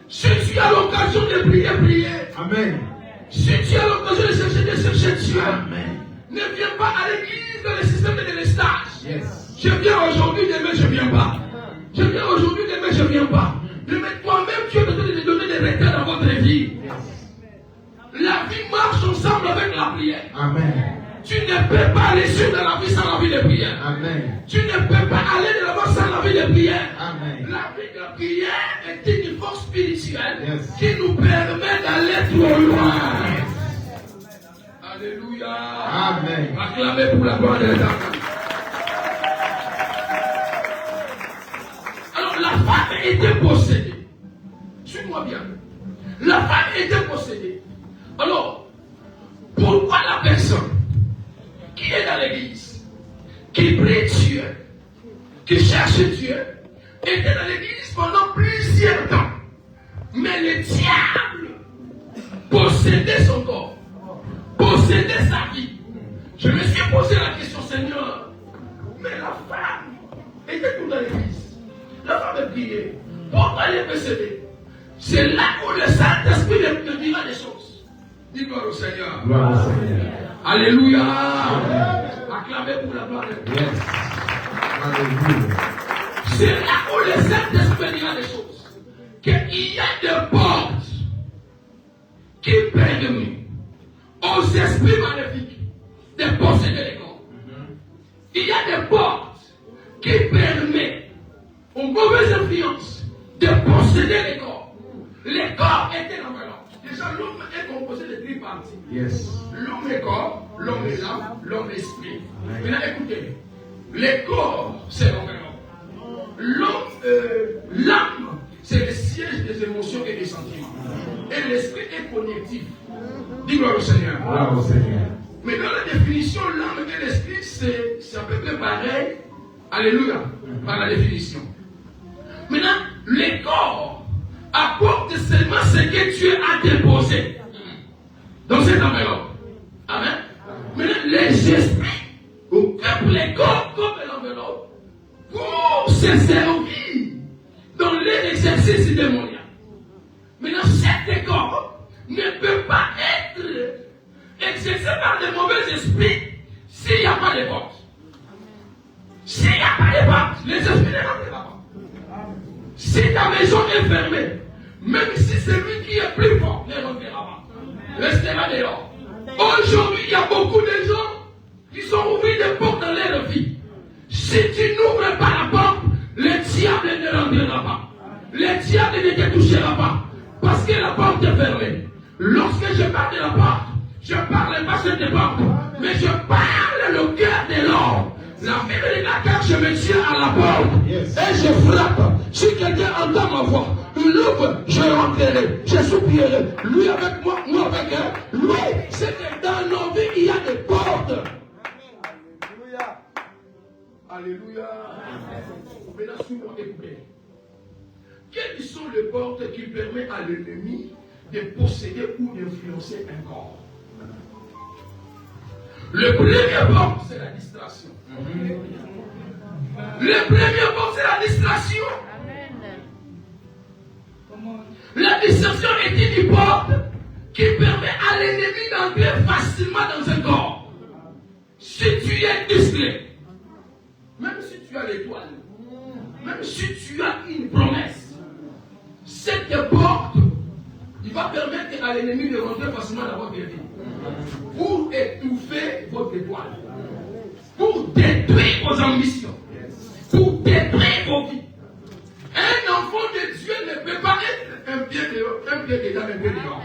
Si tu as l'occasion de prier, prier. Amen. Si tu as l'occasion de chercher Dieu, Amen. ne viens pas à l'église dans le système de délestage. Yes. Je viens aujourd'hui, demain je ne viens pas. Je viens aujourd'hui, demain je ne viens pas. Mais toi-même, tu es besoin de te donner des retards dans votre vie. La vie marche ensemble avec la prière. Amen. Tu ne peux pas aller sur dans la vie sans la vie de prière. Amen. Tu ne peux pas aller de l'avant sans la vie de prière. Amen. La vie de prière est une force spirituelle Yes. qui nous permet d'aller trop loin. Alléluia. Amen. Acclamez pour la gloire de l'Éternel. Alors la femme était possédée. Suis-moi bien. La femme était possédée. Alors, pourquoi la personne qui est dans l'église, qui prie Dieu, qui cherche Dieu, était dans l'église pendant plusieurs temps, mais le diable possédait son corps, possédait sa vie. Je me suis posé la question, Seigneur, mais la femme était toute dans l'église. La femme priait. Pourquoi elle est possédée? C'est là où le Saint-Esprit te dira des choses. Dis gloire au Seigneur. Gloire au Seigneur. Alléluia. Acclamez pour la gloire de Dieu. Yes. Alléluia. C'est là où le Saint-Esprit dira des choses. Qu'il y a des portes qui permettent aux esprits maléfiques de posséder les corps. Il y a des portes qui permettent aux mauvaises influences de posséder les corps. Les corps étaient dans l'homme. Déjà, l'homme est composé de 3 parties. Yes. L'homme est corps, l'homme est l'âme, l'homme est esprit. Maintenant, écoutez. Les corps, c'est l'homme. L'âme, c'est le siège des émotions et des sentiments. Et l'esprit est cognitif. Dis gloire au Seigneur. Gloire au Seigneur. Mais dans la définition, l'âme et l'esprit, c'est à peu près pareil. Alléluia. Par la définition. Maintenant, les corps apportent seulement ce que Dieu a déposé dans cette enveloppe. Amen. Maintenant, les esprits occupent les corps comme l'enveloppe pour se servir dans l'exercice démoniaque. Maintenant, cet corps ne peut pas être exercé par de mauvais esprits s'il n'y a pas de porte. S'il n'y a pas de porte, les esprits ne rentrent pas. Si ta maison est fermée, même si celui qui est plus fort ne rentrera pas, restera dehors. Aujourd'hui, il y a beaucoup de gens qui sont ouverts des portes dans leur vie. Si tu n'ouvres pas la porte, le diable ne rentrera pas. Le diable ne te touchera pas. Parce que la porte est fermée. Lorsque je parle de la porte, je ne parle pas de cette porte, mais je parle le cœur de l'homme. La Bible dit quand je me tiens à la porte et je frappe, si quelqu'un entend ma voix, il ouvre, je rentrerai, je soupierai. Lui avec moi, moi avec elle. Lui, c'est que dans nos vies, il y a des portes. Alléluia. Alléluia. Maintenant, suivons, écoutez. Quelles sont les portes qui permettent à l'ennemi de posséder ou d'influencer un corps? Le premier porte, c'est la distraction. Le premier porte, c'est la distraction. La distraction est une porte qui permet à l'ennemi d'entrer facilement dans un corps. Si tu es discret, même si tu as l'étoile, même si tu as une promesse, cette porte, il va permettre à l'ennemi de rentrer facilement dans votre vie pour étouffer votre étoile, pour détruire vos ambitions, pour détruire vos vies. Un enfant de Dieu ne peut pas être un pied dedans, un pied dehors.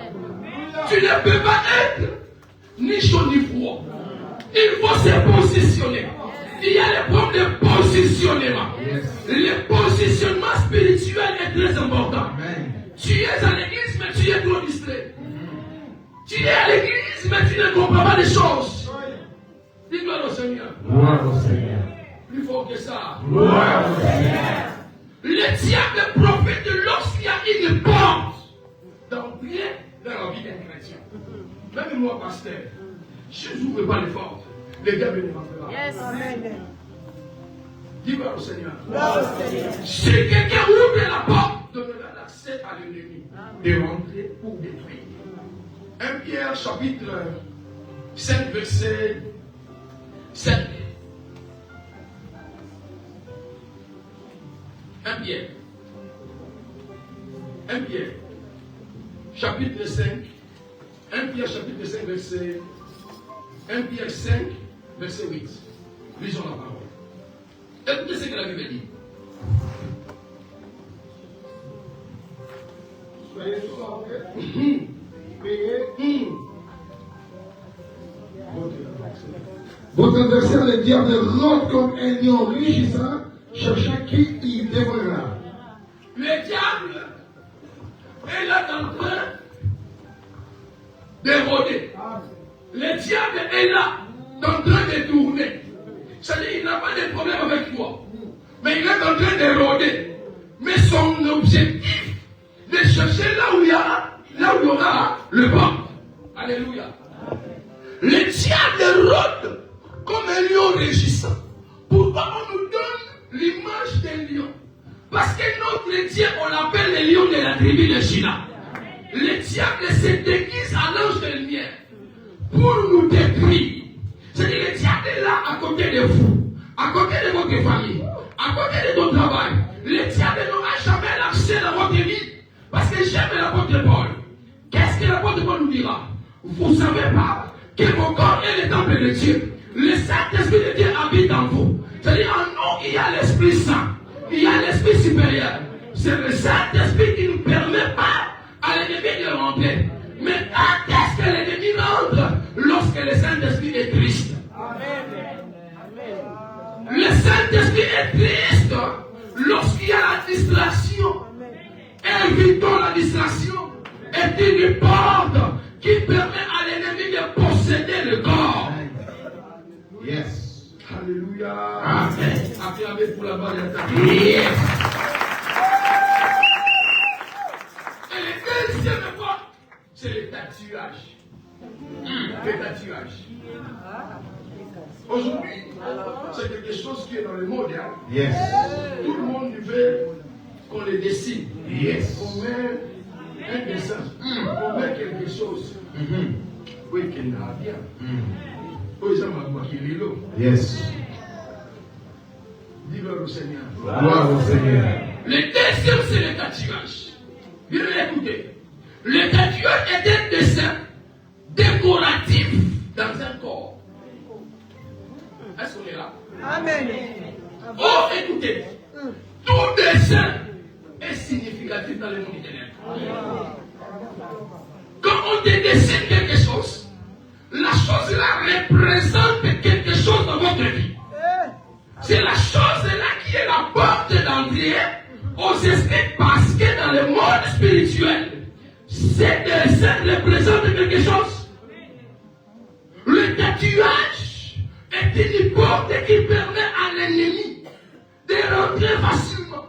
Tu ne peux pas être ni chaud ni froid. Il faut se positionner. Il y a le problème de positionnement. Le positionnement spirituel est très important. Tu es à l'église, mais tu es trop distrait. Tu es à l'église, mais tu ne comprends pas les choses. Dis gloire au Seigneur. Gloire au Seigneur. Plus fort que ça. Gloire au Seigneur. Le diable profite lorsqu'il y a une porte d'entrer dans la vie d'un chrétien. Même moi, pasteur, si je n'ouvre pas les portes, le diable ne m'entrera pas. Yes. Amen. Dis gloire au Seigneur. Gloire au Seigneur. Si quelqu'un ouvre la porte, donnera l'accès à l'ennemi de rentrer pour détruire. 1 Pierre chapitre 5 verset 7. 1 Pierre. 1 Pierre chapitre 5. 1 Pierre chapitre 5 verset 1 Pierre 5 verset 8. Lisons la parole. Écoutez ce que la Bible dit. Soyez forts, priez. Votre adversaire, le diable, rôde comme un lion rugissant, cherchant qui il dévorera. Le diable est là en train de rôder. Le diable est là en train de tourner. C'est-à-dire qu'il n'a pas de problème avec toi. Mais il est en train de rôder. Mais son objectif, de chercher là où il y aura le vent. Alléluia. Le diable rôde comme un lion rugissant. Pourquoi on nous donne l'image d'un lion? Parce que notre Dieu, on l'appelle le lion de la tribu de Juda. Le diable se déguise à l'ange de lumière pour nous détruire. C'est-à-dire le diable est là à côté de vous, à côté de votre famille, à côté de ton travail. Le diable n'aura jamais l'accès dans votre vie. Parce que j'aime l'apôtre Paul. Qu'est-ce que l'apôtre Paul nous dira? Vous ne savez pas que vos corps est le temple de Dieu. Le Saint-Esprit de Dieu habite en vous. C'est-à-dire en nous, il y a l'Esprit Saint. Il y a l'Esprit supérieur. C'est le Saint-Esprit qui ne permet pas à l'ennemi de rentrer. Mais quand est-ce que l'ennemi rentre? Lorsque le Saint-Esprit est triste. Le Saint-Esprit est triste lorsqu'il y a la distraction. Évitons la distraction. Est une porte qui permet à l'ennemi de posséder le corps. Yes. Alléluia. Amen. Acclamez pour la balle d'attaque. Yes. Et le deuxième point, c'est le tatouage. Le tatouage. Aujourd'hui, c'est quelque chose qui est dans le monde. Hein? Yes. Tout le monde veut qu'on le dessine. Yes. On met un dessin. On met quelque chose. Oui, qu'il n'a bien. Oui, ça m'a marqué l'îlot. Yes. Dis gloire au Seigneur. Gloire au Seigneur. Le deuxième, c'est le tatouage. Bien écoutez. Le tatouage est un dessin décoratif dans un corps. Est-ce qu'on est là? Amen. Oh, écoutez. Tout dessin est significatif dans le monde éternel. Quand on te dessine quelque chose, la chose là représente quelque chose dans votre vie. C'est la chose là qui est la porte d'entrée aux esprits, parce que dans le monde spirituel, ces dessins représentent quelque chose. Le tatouage est une porte qui permet à l'ennemi de rentrer facilement.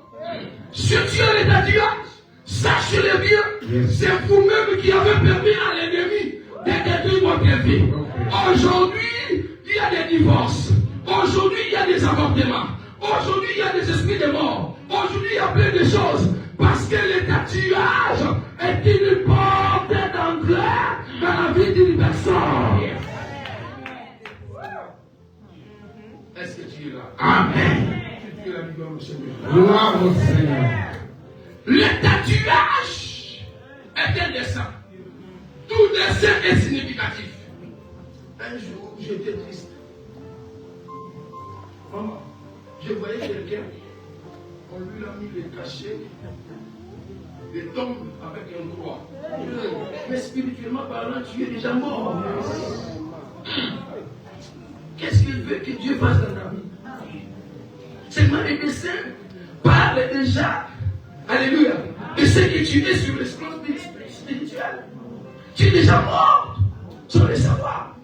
Si tu as le tatouage, sachez-le bien, c'est vous-même qui avez permis à l'ennemi de détruire votre vie. Aujourd'hui, il y a des divorces. Aujourd'hui, il y a des avortements. Aujourd'hui, il y a des esprits de mort. Aujourd'hui, il y a plein de choses. Parce que le tatouage est une porte d'entrée dans la vie d'une personne. Est-ce que tu es là? Amen. Tu es la gloire au Seigneur. Gloire au Seigneur. Le tatouage est un dessin. Tout dessin est significatif. Un jour, j'étais triste. Maman, je voyais quelqu'un, on lui a mis le cachet, des tombes avec un croix. Mais spirituellement parlant, tu es déjà mort. Qu'est-ce qu'il veut que Dieu fasse dans ta vie? Seulement les dessins parlent déjà, alléluia, de ce que tu es sur le plan spirituel. Tu es déjà mort. sans le savoir.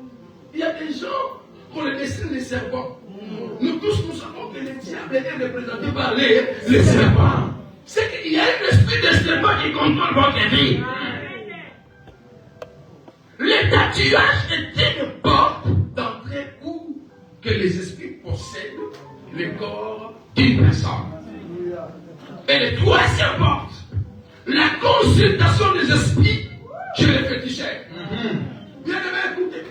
Il y a des gens qu'on les dessine les serpents. Nous tous, nous savons que le diable est représenté par les serpents. C'est qu'il y a un esprit de serpent qui contrôle votre vie. Le tatouage est une porte d'entrée où que les esprits possèdent le corps d'une personne. Et le troisième porte, la consultation des esprits chez les féticheurs. Bien aimé, écoutez.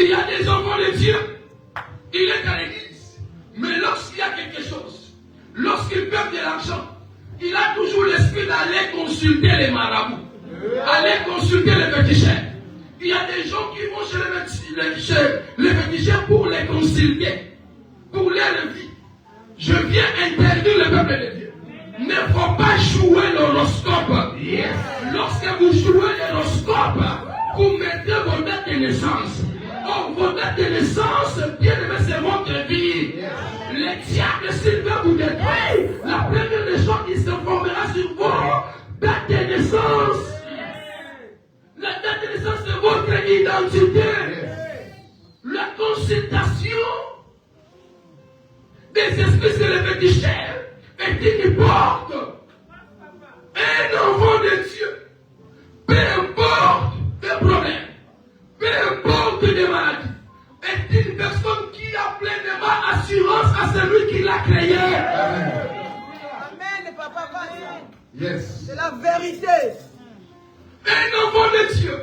Il y a des enfants de Dieu, il est à l'église, mais lorsqu'il y a quelque chose, lorsqu'il perd de l'argent, il a toujours l'esprit d'aller consulter les marabouts, aller consulter les féticheurs. Il y a des gens qui vont chez les féticheurs pour les consulter, pour leur vie. Je viens interdire le peuple de Dieu. Il ne faut pas jouer l'horoscope. Lorsque vous jouez l'horoscope, vous mettez vos dates de naissance. Oh, vos dates de naissance, bien aimé, c'est votre vie. Le diable, s'il veut vous détruire, la première des choses qui se formera sur vos dates de naissance. La date de naissance, c'est votre identité. La consultation des esprits sur les féticheurs est une porte. Un enfant de Dieu, peu importe les problèmes, peu importe les maladies, est une personne qui a pleinement assurance à celui qui l'a créé. Amen, papa, vas-y. Yes. C'est la vérité. Un enfant de Dieu,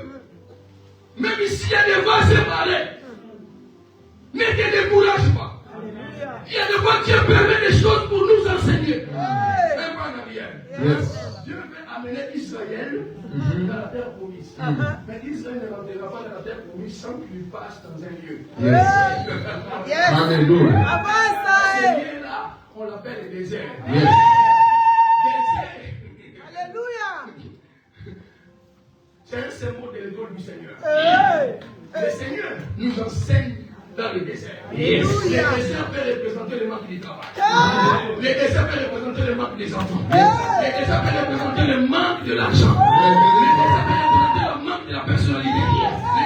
même s'il y a des vases séparés, ne te décourage pas. Il y a des fois Dieu permet des choses pour nous enseigner. Même pas en arrière. Yes. Dieu veut amener Israël dans la terre promise. Mais Israël ne rentrera pas dans la terre promise sans qu'il passe dans un lieu. Yes. Alléluia. Avance, Ce lieu-là, on l'appelle le désert. Yes. Désert. Alléluia. C'est un symbole de l'étoile du Seigneur. Hey. Le Seigneur nous enseigne dans le désert. Yes. Le désert peut représenter le manque du travail. Le désert peut représenter le manque des enfants. Le désert peut représenter le manque de l'argent. Le désert peut représenter le manque de la personnalité. Le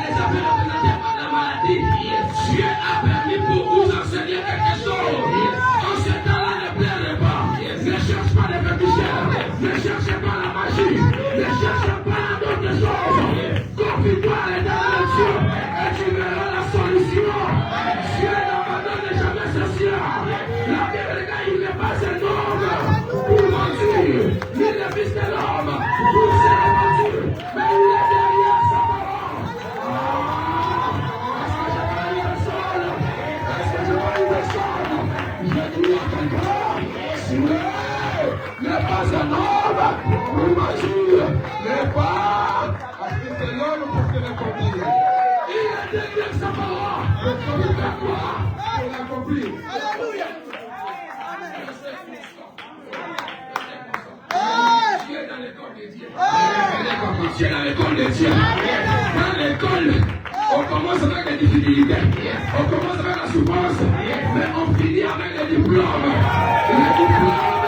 désert peut représenter la maladie. Dieu a permis pour vous enseigner quelque chose. En ce temps-là, ne pleurez pas. Ne cherchez pas les féticheurs. Ne cherchez pas la magie. Ne cherchez pas d'autres choses. Confie-toi à l'éternel Dieu et tu verras la solution. Dieu n'abandonne jamais ses siens. La Bible dit il n'est pas un homme pour mentir, ni le fils de l'homme pour se mentir, mais il est derrière sa parole. Est-ce que je parle de personne? Est-ce que je parle de personne? Je dis à quelqu'un, si vous n'est pas un homme pour mentir, n'est pas C'est l'homme pour se répondre. il est derrière sa parole. Il fait quoi? Il a compris. Alléluia. Tu es dans l'école de Dieu. Tu es dans l'école de Dieu. Dans l'école, on commence avec les difficultés. On commence avec la souffrance. Mais on finit avec les diplômes. Les diplômes,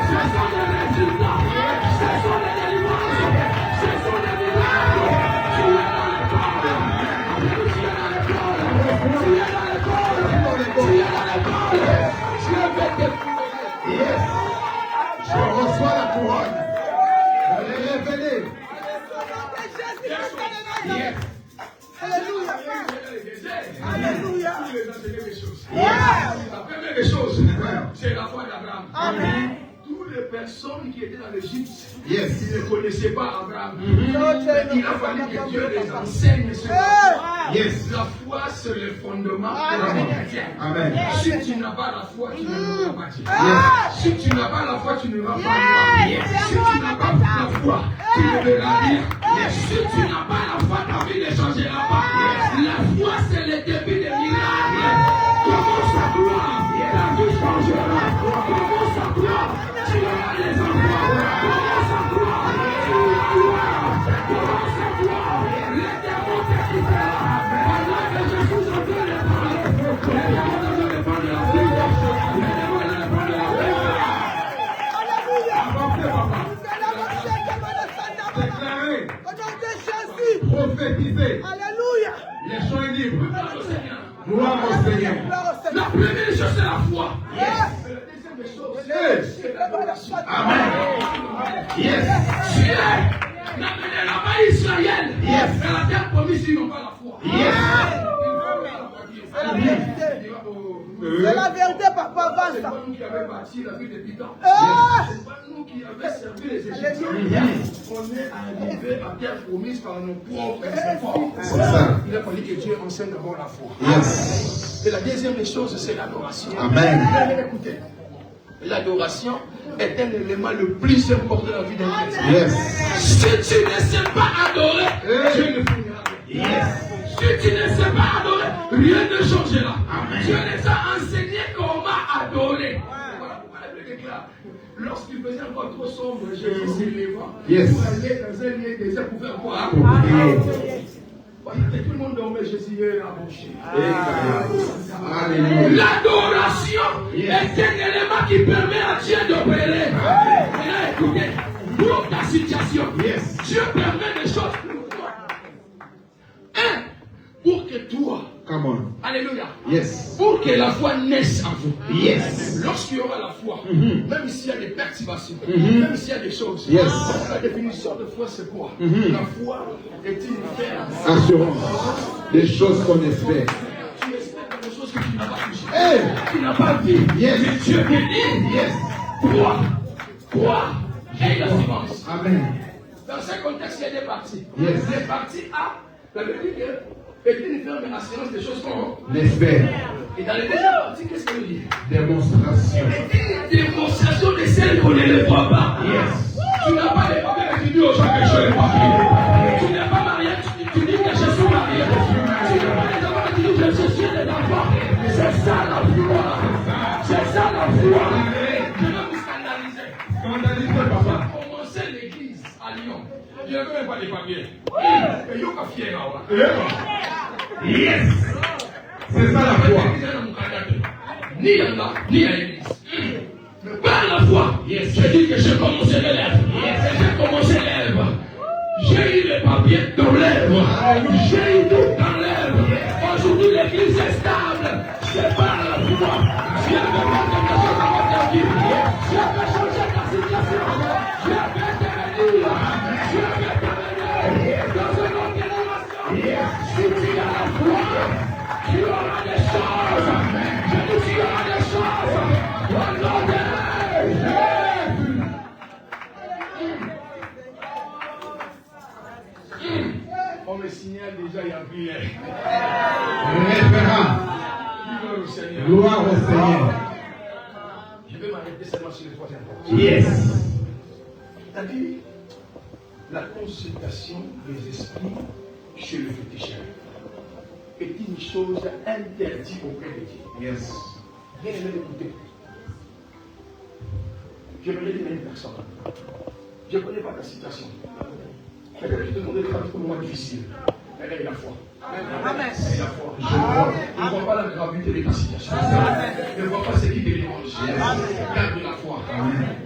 ce sont des résultats. Ce sont des délivrances. Ce sont des miracles. Tu es dans l'école. Tu es dans l'école. Tu es dans l'école. Tu es dans l'école. Dieu veut te prouver. Yes. Je reçois la couronne. Elle est révélée. Yes. Alléluia. Alléluia. La première des choses, c'est la foi d'Abraham. Amen. Toutes les personnes qui étaient dans l'Égypte, Yes. ils ne connaissaient pas Abraham. Notre Il a fallu que Dieu les enseigne sur la foi. Yes. La foi, c'est le fondement de la vie chrétienne. Amen. Si tu n'as pas la foi, tu ne verras pas Dieu. Si tu n'as pas la foi, tu ne verras pas moi. Si tu n'as pas la foi, tu ne verras rien. Si tu n'as pas la foi, ta vie ne changera pas. La foi, c'est le début des miracles. Commence à croire, ta vie changera. Commence à croire, tu auras les enfants. Commence à croire, tu auras gloire. Commence à croire, les démons te quitteront. Pendant que je suis en train de parler, les démons sont en train de prendre la vie. Les démons sont en train de prendre la vie. Avancez, papa. Déclaré. Au nom de Jésus. Prophétisé. Alléluia. Gloire au Seigneur. La première chose, c'est la foi. Yes. La deuxième des choses, Yes. c'est l'adoration. Amen. Yes. Dieu n'a mené là-bas Israël. Yes. Mais la terre promise, ils n'ont pas la foi. Yes. C'est la vérité, papa, avance. C'est pas nous qui avons bâti la ville de Pitan. Ah! C'est pas nous qui avons servi les Égyptiens. On est arrivé à terre promise par nos propres efforts. C'est ça. Il a fallu que Dieu enseigne d'abord la foi. Yes. Et la deuxième des choses, c'est l'adoration. Amen. Écoutez, l'adoration est un élément le plus important de la vie d'un chrétien. Yes. Si tu ne sais pas adorer, Dieu ne finira rien. Yes. Si tu ne sais pas adorer, rien ne changera. Dieu nous a enseigné comment adorer. Voilà pourquoi la Bible déclare. Lorsqu'il faisait encore trop sombre, Jésus s'éleva Yes. pour aller dans un lieu désert pour faire quoi? Pour prier. Voilà, tout le monde dormait, Jésus est abouché. Alléluia. L'adoration Yes. est un élément qui permet à Dieu d'opérer. Maintenant, écoutez, pour ta situation, Yes. Dieu permet des choses pour toi. Un, pour que toi, Come on. alléluia, Yes. pour que la foi naisse en vous. Yes. Lorsqu'il y aura la foi, Mhm. même s'il y a des perturbations, Mhm. même s'il y a des choses, Yes. la définition de foi c'est quoi? Mhm. La foi est une ferme. Assurance. Des choses qu'on espère. Tu espères des choses que tu n'as pas touchées. Hey. Tu n'as pas vu. Yes. Mais Dieu bénit. Yes. Crois. Et l'assurance. Amen. Dans ce contexte, il y a des parties. Yes. Les parties A, la Bible dit que est une ferme assurance des choses qu'on. L'espère. Et dans les deuxième parties, qu'est-ce qu'elle dit? Démonstration. Une démonstration de celle qu'on ne voit pas. Yes. Tu n'as pas les papiers, mais tu dis aux gens que je les papiers. Tu n'es pas marié, tu dis que je suis marié. Tu n'as pas les enfants, tu dis que je suis des enfants. C'est ça la foi. C'est ça la foi. Je vais vous scandaliser. Scandalisé, papa. J'ai commencé l'église à Lyon. Je n'avais même pas les papiers. Et yo, pas fier là. Yes. C'est ça la foi. Ni là, ni à l'église. Mais par la foi, Yes. je dis que j'ai commencé l'élève. J'ai commencé l'élève. J'ai eu les papiers dans l'élève. J'ai eu tout dans l'élève. Aujourd'hui, l'église est stable. C'est par la foi. Dieu veut faire quelque chose dans votre vie. Dieu veut changer ta situation. Dieu veut te bénir. Dieu veut te bénir. Dans une autre génération. Si tu as la foi, tu auras des choses. Je dis tu auras des choses. Au nom de on me signale déjà, il y a prière. Référent. Gloire au Seigneur. Gloire au Seigneur. Je vais m'arrêter seulement sur le troisième point. Yes. C'est-à-dire la consultation des esprits chez le féticheur est une chose interdite auprès de Dieu. Yes. Bien aimé d'écouter. Je me dis à une personne. Je ne connais pas ta situation. Mais quand je te demande de faire un moment difficile, elle a la foi. Amen. Elle a la foi. Je crois. Je ne vois pas la gravité de ta situation. Je ne vois pas ce qui te dérange. Garde la foi.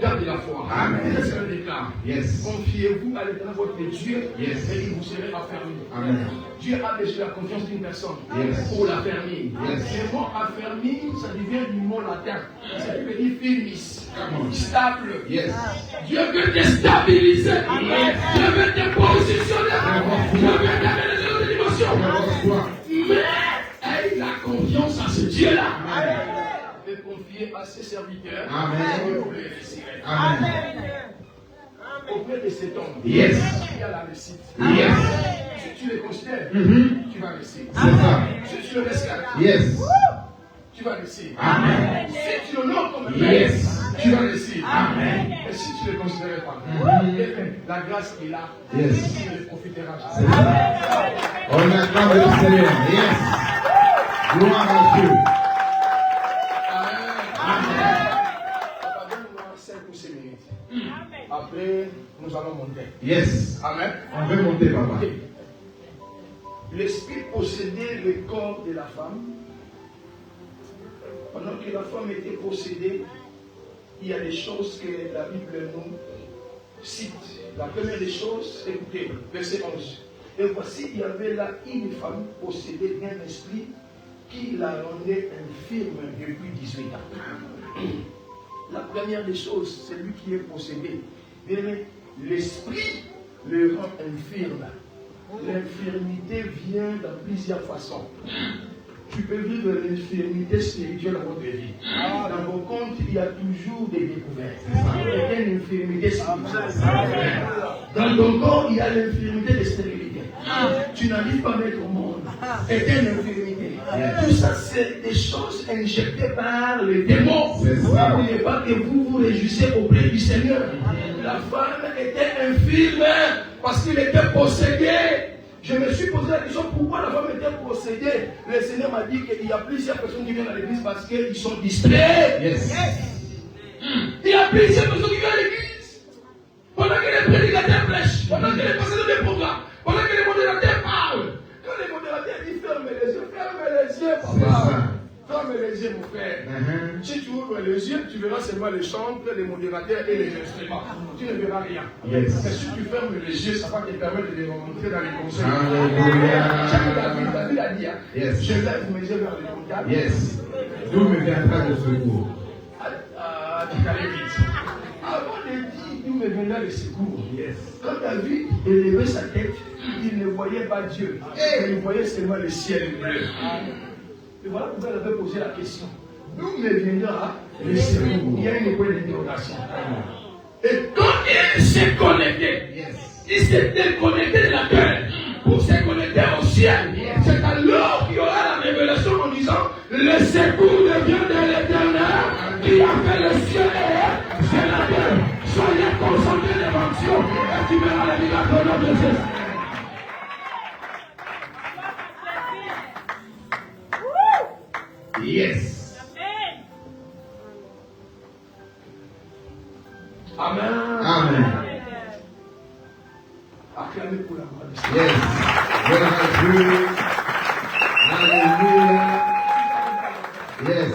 Garde la foi. Amen. C'est un déclare. Yes. Confiez-vous à l'éternel votre Dieu Yes. et il vous serez affermi. Amen. Dieu a déjà la confiance d'une personne Yes. pour l'affermir. Yes. Le mot affermir, ça devient du mot latin. Ça veut dire firmis, stable. Yes. Dieu veut te stabiliser. Dieu veut te positionner. Dieu veut te donner des autres dimensions. Reçois. Mais aie la confiance à ce Dieu-là. Et confier à ses serviteurs. Amen. Et vous les réussirez. Amen. Auprès de cet homme, Yes. il y a la réussite. Yes. Si tu les considères, Mhm. tu vas réussir. C'est ça. Si tu le rescates, Yes. tu vas réussir. Amen. Si tu l'honores comme Yes. tu vas réussir. Amen. Et si tu ne le considères pas, la grâce qu'il a, Yes. tu ne profiteras C'est jamais. ça. On acclame le Seigneur. Yes. Gloire à Dieu. Amen. Papa, donne-moi 5 ou 6 minutes. Après, nous allons monter. Yes. Amen. On veut monter, papa. Ok. L'esprit possédait le corps de la femme. Pendant que la femme était possédée, il y a des choses que la Bible nous cite. La première des choses, écoutez, verset 11. Et voici, il y avait là une femme possédée d'un esprit qui l'a rendu infirme depuis 18 ans. La première des choses, c'est lui qui est possédé. L'esprit le rend infirme. L'infirmité vient dans plusieurs façons. Tu peux vivre l'infirmité spirituelle dans votre vie. Dans vos comptes, il y a toujours des découvertes. Il y a une infirmité spirituelle. Dans ton corps, il y a l'infirmité de stérilité. Tu n'arrives pas à mettre au monde. C'est une infirmité. Tout ça, c'est des choses injectées par les démons. N'oubliez pas que vous vous réjouissez auprès du Seigneur. La femme était infirme parce qu'il était possédé. Je me suis posé la question pourquoi la femme était possédée. Le Seigneur m'a dit qu'il y a plusieurs personnes qui viennent à l'église parce qu'ils sont distraits. Il y a plusieurs personnes qui viennent à l'église pendant que les prédicateurs prêchent, pendant que les pasteurs des programmes, pendant que les modérateurs parlent. Quand les modérateurs disent ferme les yeux, papa. Ferme les yeux, mon frère. Si tu ouvres les yeux, tu verras seulement les chants, les modérateurs et les instruments. Tu ne verras rien. Mais si tu fermes les yeux, ça va te permettre de rentrer dans les conseils. David a dit, je lève mes yeux vers les montagnes. D'où me viendra le secours? Avant de dire d'où me viendra le secours, quand David élevait sa tête, il ne voyait pas Dieu. Il voyait seulement le ciel bleu. Et voilà pourquoi elle avait posé la question. D'où me viendra le secours? Il y a une école d'interrogation. Et quand il s'est connecté, il s'est déconnecté de la terre pour se connecter au ciel. C'est alors qu'il y aura la révélation en disant le secours vient de l'Éternel qui a fait le ciel et la terre. Soyez concentrés devant Dieu et tu verras les miracles au nom de Jésus. Yes. Amen. Amen. Acclamez pour la gloire de Dieu. Yes. Hallelujah. Yes.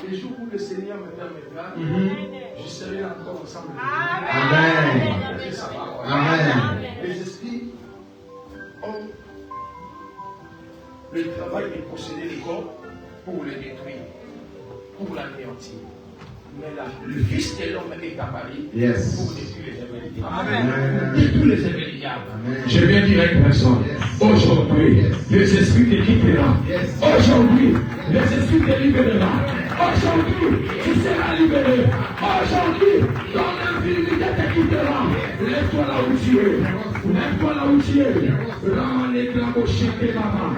Les jours où le Seigneur me permettra, je serai encore ensemble. Amen. Amen. Les esprits ont le travail de posséder les corps pour les détruire, pour l'anéantir. Mais là, le Fils de l'homme est apparu pour détruire les œuvres du diable. Amen. Détruire les œuvres du diable. Amen. Je viens dire à une personne, aujourd'hui, les esprits te quitteront. Aujourd'hui, les esprits te libéreront. Aujourd'hui, tu seras libéré. Aujourd'hui, ton infirmité te quittera. Lève-toi là où tu es. Lève-toi là où tu es. Rends l'éclat au chien de maman.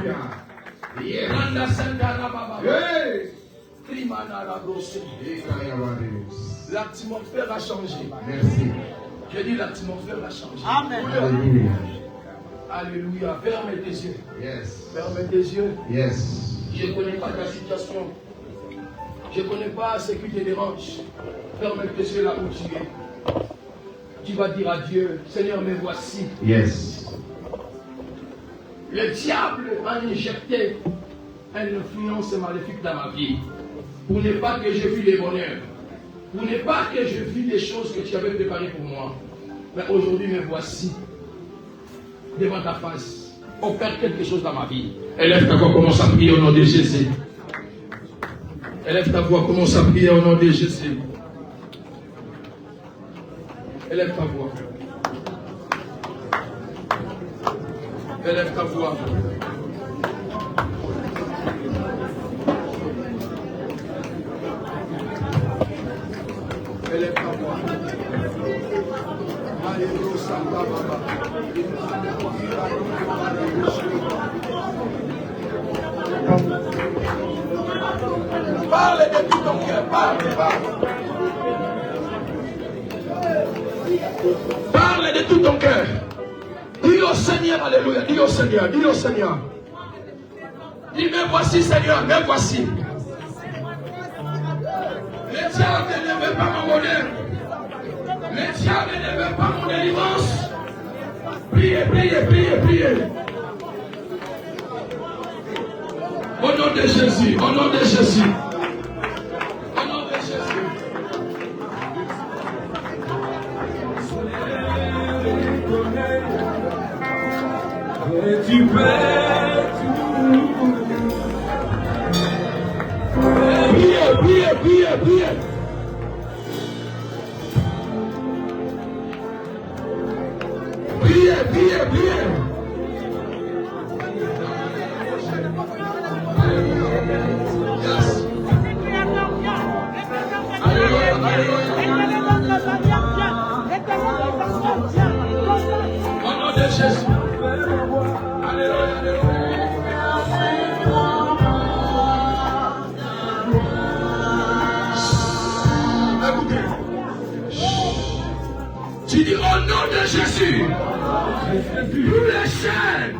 Randa Santana Baba. L'atmosphère a changé. Merci. Je dis l'atmosphère a changé. Amen. Alléluia. Alléluia. Ferme tes yeux. Yes. Ferme tes yeux. Yes. Je ne connais pas ta situation. Je ne connais pas ce qui te dérange. Ferme tes yeux là où tu es. Tu vas dire à Dieu, Seigneur, me voici. Yes. Le diable a injecté une influence maléfique dans ma vie. Pour ne pas que je vis le bonheur. Pour ne pas que je vis les choses que tu avais préparées pour moi. Mais aujourd'hui, me voici devant ta face. Opère quelque chose dans ma vie. Élève ta voix, commence à prier au nom de Jésus. Élève ta voix, commence à prier au nom de Jésus. Élève ta voix. Élève ta voix. Élève ta voix. Alléluia, Santa Baba. Parle de tout ton cœur, parle. Parle de tout ton cœur. Dis au Seigneur, alléluia, dis au Seigneur, dis au Seigneur. Dis, me voici Seigneur, me voici. Le diable ne veut pas mon bonheur. Le diable ne veut pas mon délivrance. Priez, priez, priez, priez. Au nom de Jésus, au nom de Jésus. Au nom de Jésus. Et tu peux tout priez. Priez, priez, priez. Yes. Alléluia, alléluia. Au nom de Jésus. Alléluia, alléluia. Écoutez. Tu dis au nom de Jésus. Tous les chaînes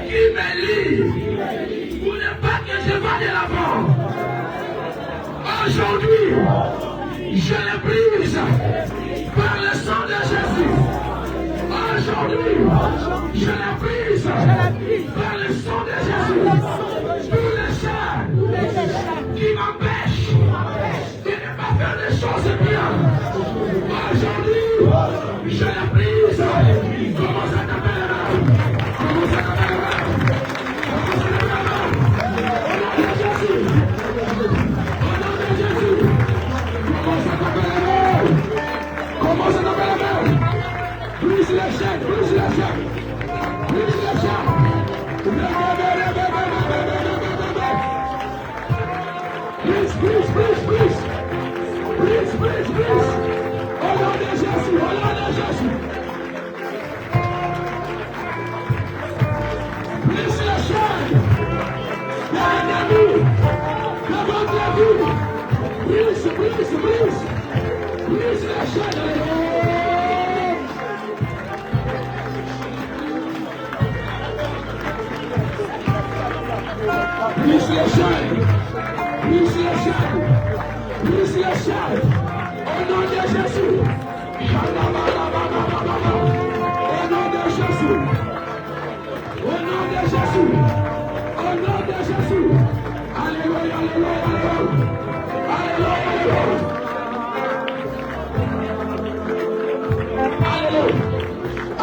qui me lient pour ne pas que je vá de l'avant. Aujourd'hui, je les brise par le sang de Jésus. Aujourd'hui, je les brise par le sang de Jésus. Tous les chaînes qui m'empêchent de ne pas faire les choses bien. Aujourd'hui, je les brise. Comment ça t'appelle? Comment ça t'appelle? Comment ça t'appelle? Brise les chaînes, brise les chaînes, brise les chaînes. Brise, brise, brise, brise. Brise, brise, brise. Au nom de Jésus, au nom de Jésus. Brise les chaînes. L'ennemi de votre vie. Brise, brise, brise. Brise les chaînes. Brise les chaînes. Brise les chaînes. Brise les chaînes. Au nom de Jésus. Au nom de Jésus. Au nom de Jésus. Au nom de Jésus. Alléluia, alléluia, alléluia. Alléluia, alléluia.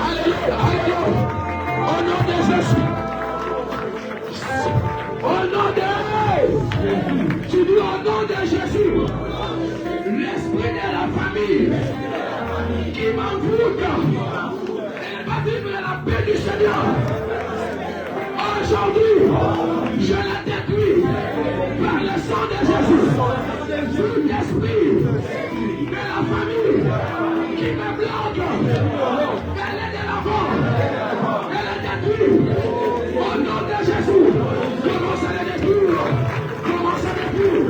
Alléluia, alléluia. Au nom de Jésus. Au nom de Jésus. Tu dis au nom de Jésus. L'esprit de la famille qui m'envoûte, elle va vivre la paix du Seigneur. Aujourd'hui, je la détruis par le sang de Jésus. Tout esprit de la famille qui me bloque, elle est de l'avant, elle est détruite. Au nom de Jésus, commence à la détruire. Commence à la détruire.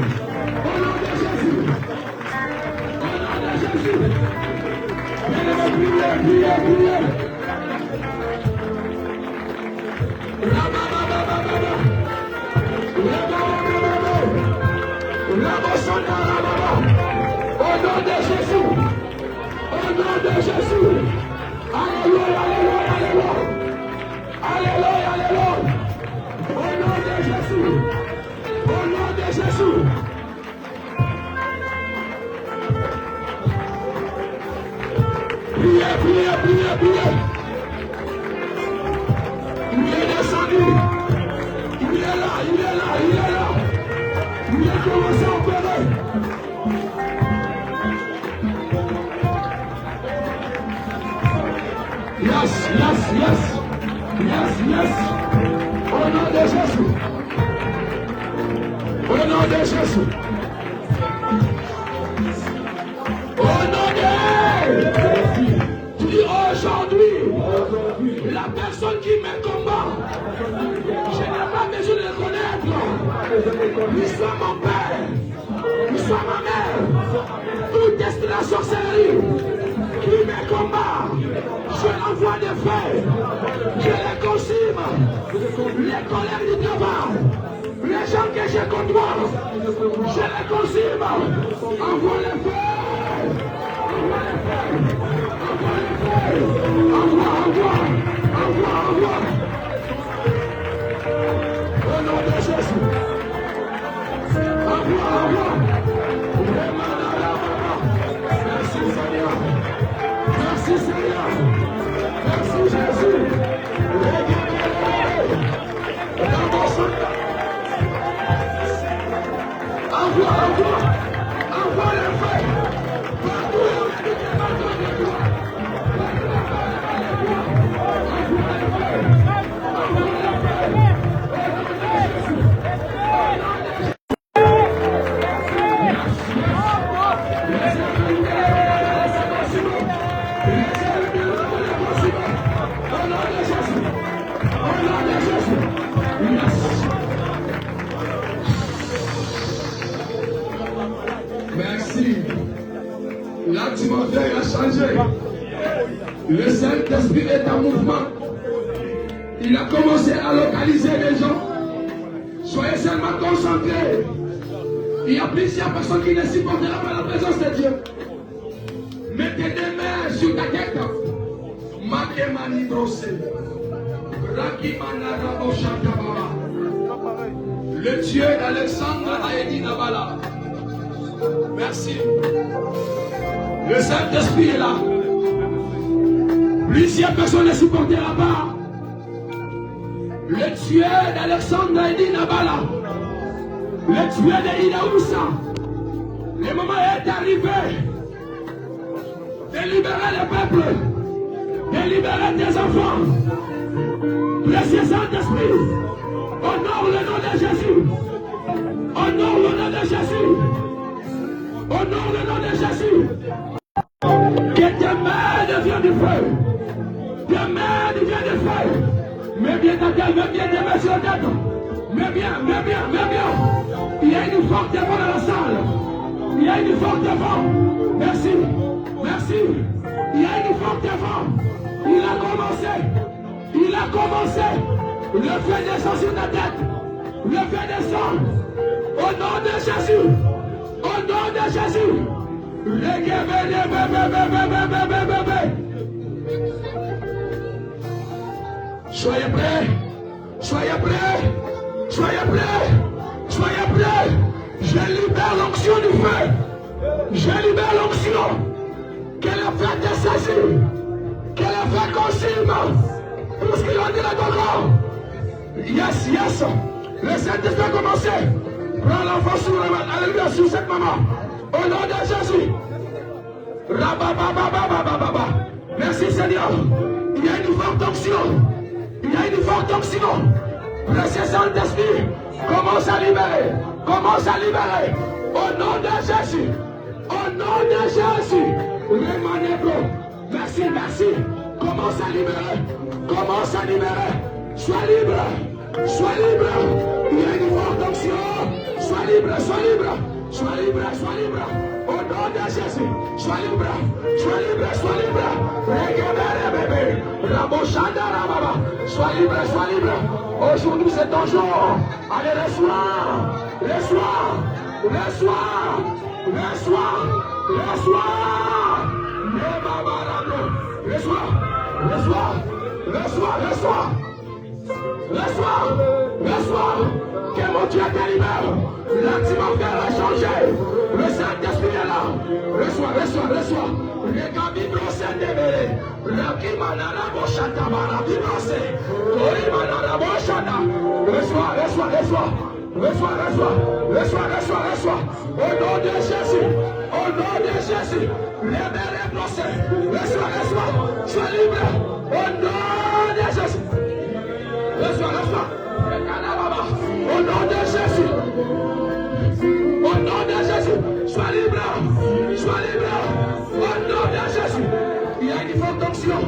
Au nom de Jésus. Au nom de Jésus. Priez, priez, priez. Au nom de Jésus. Au nom de Jésus. Alléluia, alléluia, alléluia. Alléluia, alléluia. Au nom de Jésus. Au nom de Jésus. Priez, priez, priez, priez. Il est descendu. Il est là, il est là, il est là. Il a commencé à opérer. Yes, yes, yes. Yes, yes. Au nom de Jésus. Au nom de Jésus. Au nom de Jésus. Tu dis aujourd'hui, la personne qui me combat, je n'ai pas besoin de le connaître. Il soit mon père, il soit ma mère. Tout est de la sorcellerie qui me combat. Je l'envoie de feu. Je les consume. Les colères du travail. Les gens que je contrôle. Je les consume. Envoie le feu. Envoie le feu. Envoie le feu. Envoie, envoie. Envoie, envoie. Au nom de Jésus. Envoie, envoie. Merci Seigneur. Merci Seigneur. Merci Jésus. Envoie, envoie. Merci. L'atmosphère a changé. Le Saint-Esprit est en mouvement. Il a commencé à localiser les gens. Soyez seulement concentrés. Il y a plusieurs personnes qui ne supporteront pas la présence de Dieu. Mettez des mains sur ta tête. Makemani brossé. Rakimana raboshatabara. Le Dieu d'Alexandre Aedi Nabala. Merci. Le Saint-Esprit est là. Plusieurs personnes ne supporteront pas. Le Dieu d'Alexandre Aedi Nabala. Le Dieu de Inaoussa. Le moment est arrivé de libérer le peuple, de libérer tes enfants. Précieux Saint-Esprit, honore le nom de Jésus. Honore le nom de Jésus. Honore le nom de Jésus. Que tes mains deviennent du feu. Tes mains deviennent du feu. Mets bien ta tête, mets bien tes mains sur la tête. Mets bien, mets bien, mets bien. Il y a une forte vent dans la salle. Il y a une forte vent. Merci. Merci. Il y a une forte vent. Il a commencé. Il a commencé. Le feu descend sur ta tête. Le feu descend. Au nom de Jésus. Au nom de Jésus. Soyez prêts. Soyez prêts. Soyez prêts. Soyez prêts. Je libère l'onction du feu. Je libère l'onction. Que le feu te saisit. Que le feu consume. Tout ce qu'il a dit là dedans. Yes, yes. Le Saint-Esprit a commencé. Prends l'enfant sur la main. Alléluia sur cette maman. Au nom de Jésus. Rabababababababa. Merci Seigneur. Il y a une forte onction. Il y a une forte onction. Précieux Saint-Esprit. Commence à libérer. Commence à libérer. Au nom de Jésus. Au nom de Jésus. Remanebro. Merci, merci. Commence à libérer. Commence à libérer. Sois libre. Sois libre. Il y a une forte onction. Sois libre, sois libre. Sois libre, sois libre. Au nom de Jésus. Sois libre. Sois libre, sois libre. Regebere bébé. Raboshanda rababa. Sois libre, sois libre. Aujourd'hui c'est ton jour. Allez, reçois. Reçois. Reçois. Reçois. Reçois. Reçois. Reçois. Reçois. Reçois. Reçois. Reçois. Que mon Dieu te libère. L'atmosphère a changé. Le Saint-Esprit est là. Reçois, reçois, reçois. Regarde, vibrose, débélé. Rakimana la bochata, la vibrose. Korimana la bochata. Reçois, reçois, reçois. Reçois, reçois. Reçois, reçois, reçois. Au nom de Jésus. Au nom de Jésus. Libérez, procès. Reçois, reçois. Sois libre. Au nom de Jésus. Reçois, reçois. Au nom de Jésus. Au nom de Jésus. Sois libre. Sois libre. Au nom de Jésus. Il y a une forte onction.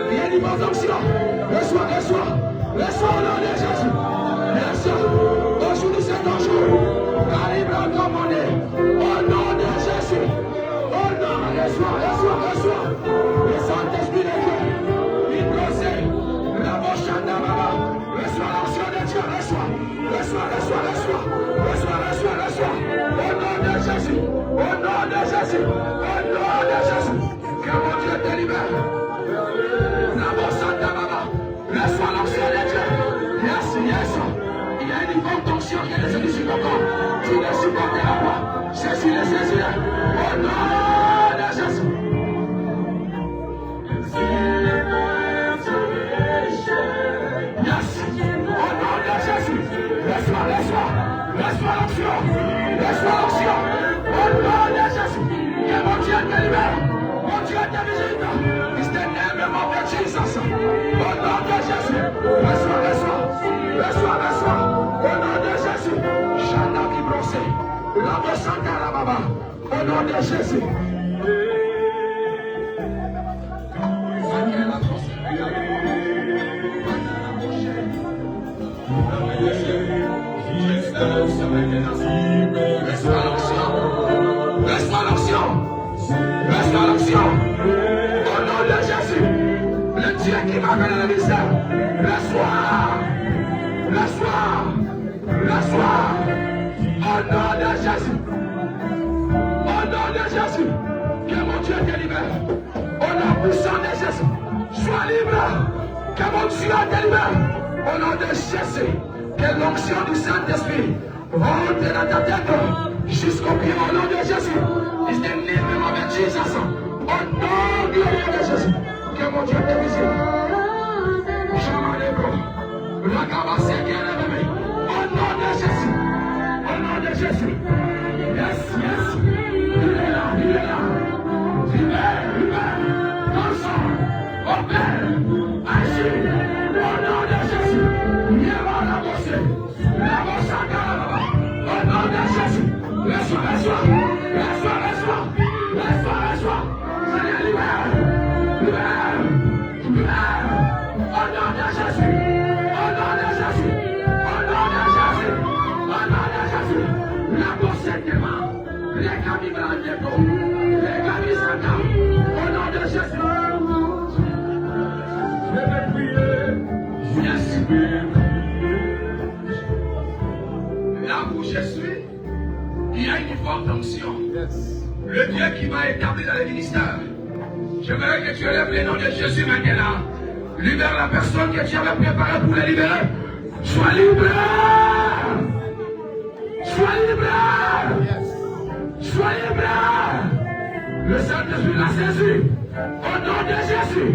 Il y a une forte onction. Reçois, reçois. Reçois au nom de Jésus. Merci. Aujourd'hui c'est ton jour. La libre commandée. Au nom de Jésus. Au nom, reçois, reçois, reçois. Le Saint-Esprit de Dieu. Il procède. La bochanda baba. Reçois l'action de Dieu. Reçois. Reçois, reçois, reçois. Reçois, reçois, reçois. Au nom de Jésus. Au nom de Jésus. Au nom de Jésus. Que mon Dieu te libère. La bochanda baba. Reçois l'action de Dieu. Yes, yes. Il y a une forte onction qui est descendue sur ton corps. Tu ne supporteras pas. Saisis-le, saisis-le. Au nom de Jésus. Yes. Au nom de Jésus. Reçois, reçois. Reçois l'action. Reçois l'action. Au nom de Jésus. Que mon Dieu te libère. Mon Dieu te visite. It's the name of Jesus. Au nom de Jésus. Reçois, reçois. Reçois, reçois. nom de Jésus. Chanda qui brosse. Rabo Santara Baba. Au nom de Jésus. Restauration. Au nom de Jésus. Le Dieu qui m'a donné la misère. Reçois. Au nom de Jésus. Au nom de Jésus. Que mon Dieu te libère. Au nom puissant de Jésus. Sois libre. Que mon Dieu te libère. Au nom de Jésus. Que l'onction du Saint-Esprit rentre dans ta tête jusqu'au pied. Au nom de Jésus. Is the name of Jesus. Au nom glorieux de Jésus. Que mon Dieu te visite. Chamaneko. Rakabasekelebebe. Au nom de Jésus. Au nom de Jésus. Yes. Il est là. Libère. Console. Opère. Agis. Au nom de Jésus. Viens la bosser. La bosse à Kalababa. Au nom de Jésus. Reçois. Seigneur, libère. Au nom de Jésus. Au nom de Jésus. La bosse est devant. Les camis blancs. Les camis santa. Au nom de Jésus. Je vais prier. Yes. Là où je suis, il y a une forte onction. Le Dieu qui m'a établi dans le ministère. J'aimerais que tu élèves le nom de Jésus maintenant. Libère la personne que tu avais préparée pour le libérer. Sois libre. Le Saint-Esprit l'a saisi. Au nom de Jésus.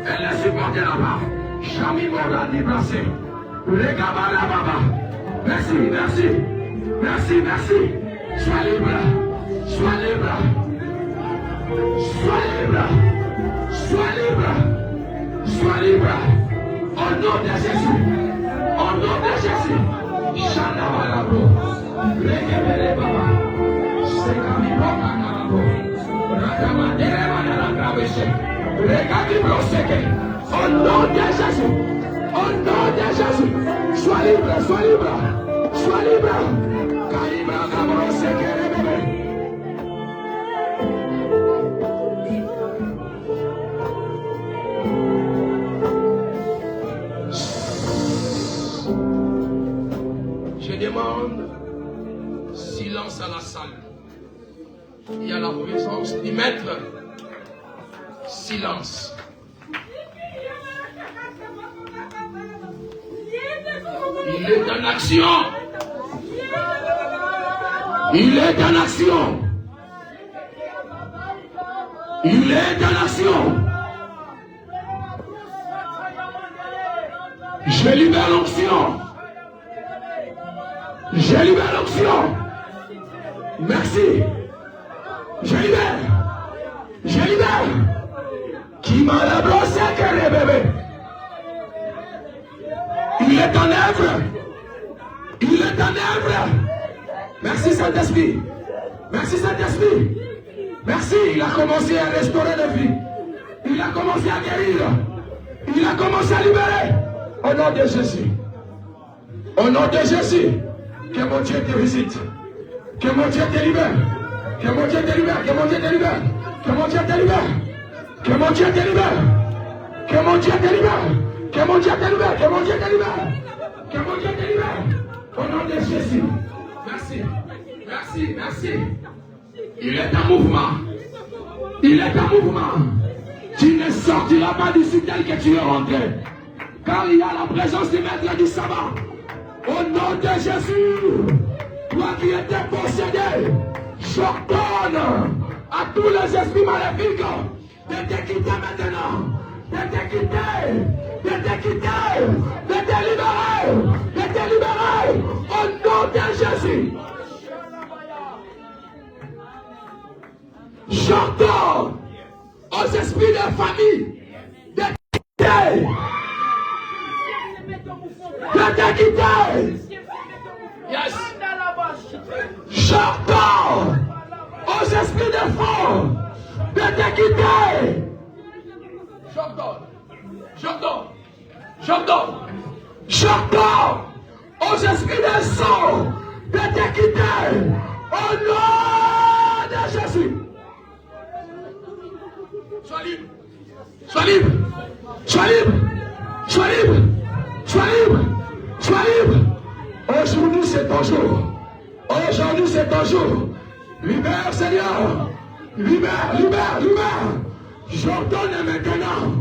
Elle ne supporte là-bas. Chami Mora Librasé. Regabala Baba. Merci. Sois libre. Au nom de Jésus. Chanda Balabo. Regebele Baba. Sekami Boka Karabo. Rakamandere Manala Graveshe. Regagi Broseke. Au nom de Jésus. Sois libre. Kaibra Gabroseke Rebebe. Je demande silence à la salle. Il y a la présence du maître. Silence. Il est en action. Je libère l'onction. Merci. Je libère. Qui m'a la brossé que les bébés. Il est en œuvre. Merci Saint-Esprit. Merci. Il a commencé à restaurer les vies. Il a commencé à guérir. Il a commencé à libérer. Au nom de Jésus. Que mon Dieu te visite. Que mon Dieu te libère. Que mon Dieu te libère. Au nom de Jésus. Merci. Il est en mouvement. Tu ne sortiras pas d'ici tel que tu es rentré. Car il y a la présence du maître du sabbat. Au nom de Jésus. Toi qui étais possédé, j'ordonne à tous les esprits maléfiques de te quitter maintenant. De te libérer. Au nom de Jésus. J'ordonne aux esprits de famille de te quitter. quitter. J'ordonne aux esprits des sons de te quitter au nom de Jésus. Sois libre. Sois libre. Sois libre. Sois libre. Sois libre. Sois libre. Aujourd'hui c'est ton jour. Aujourd'hui c'est ton jour. Libère Seigneur. Libère, libère, libère. J'ordonne maintenant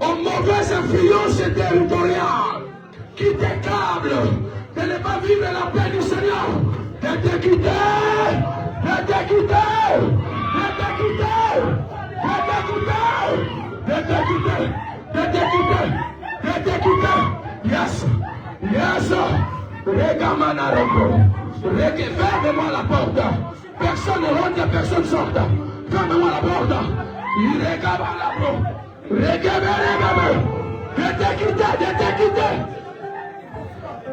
aux mauvaises influences territoriales qui t'accablent de ne pas vivre la paix du Seigneur, de te quitter, de te quitter, de te quitter, de te quitter, de te quitter, de te quitter, de te quitter. Yes, yes. Ferme-moi la porte. Personne ne rentre, personne sort. Ferme-moi la porte. Il regarde la porte. Regarde. De te quitter, de te quitter.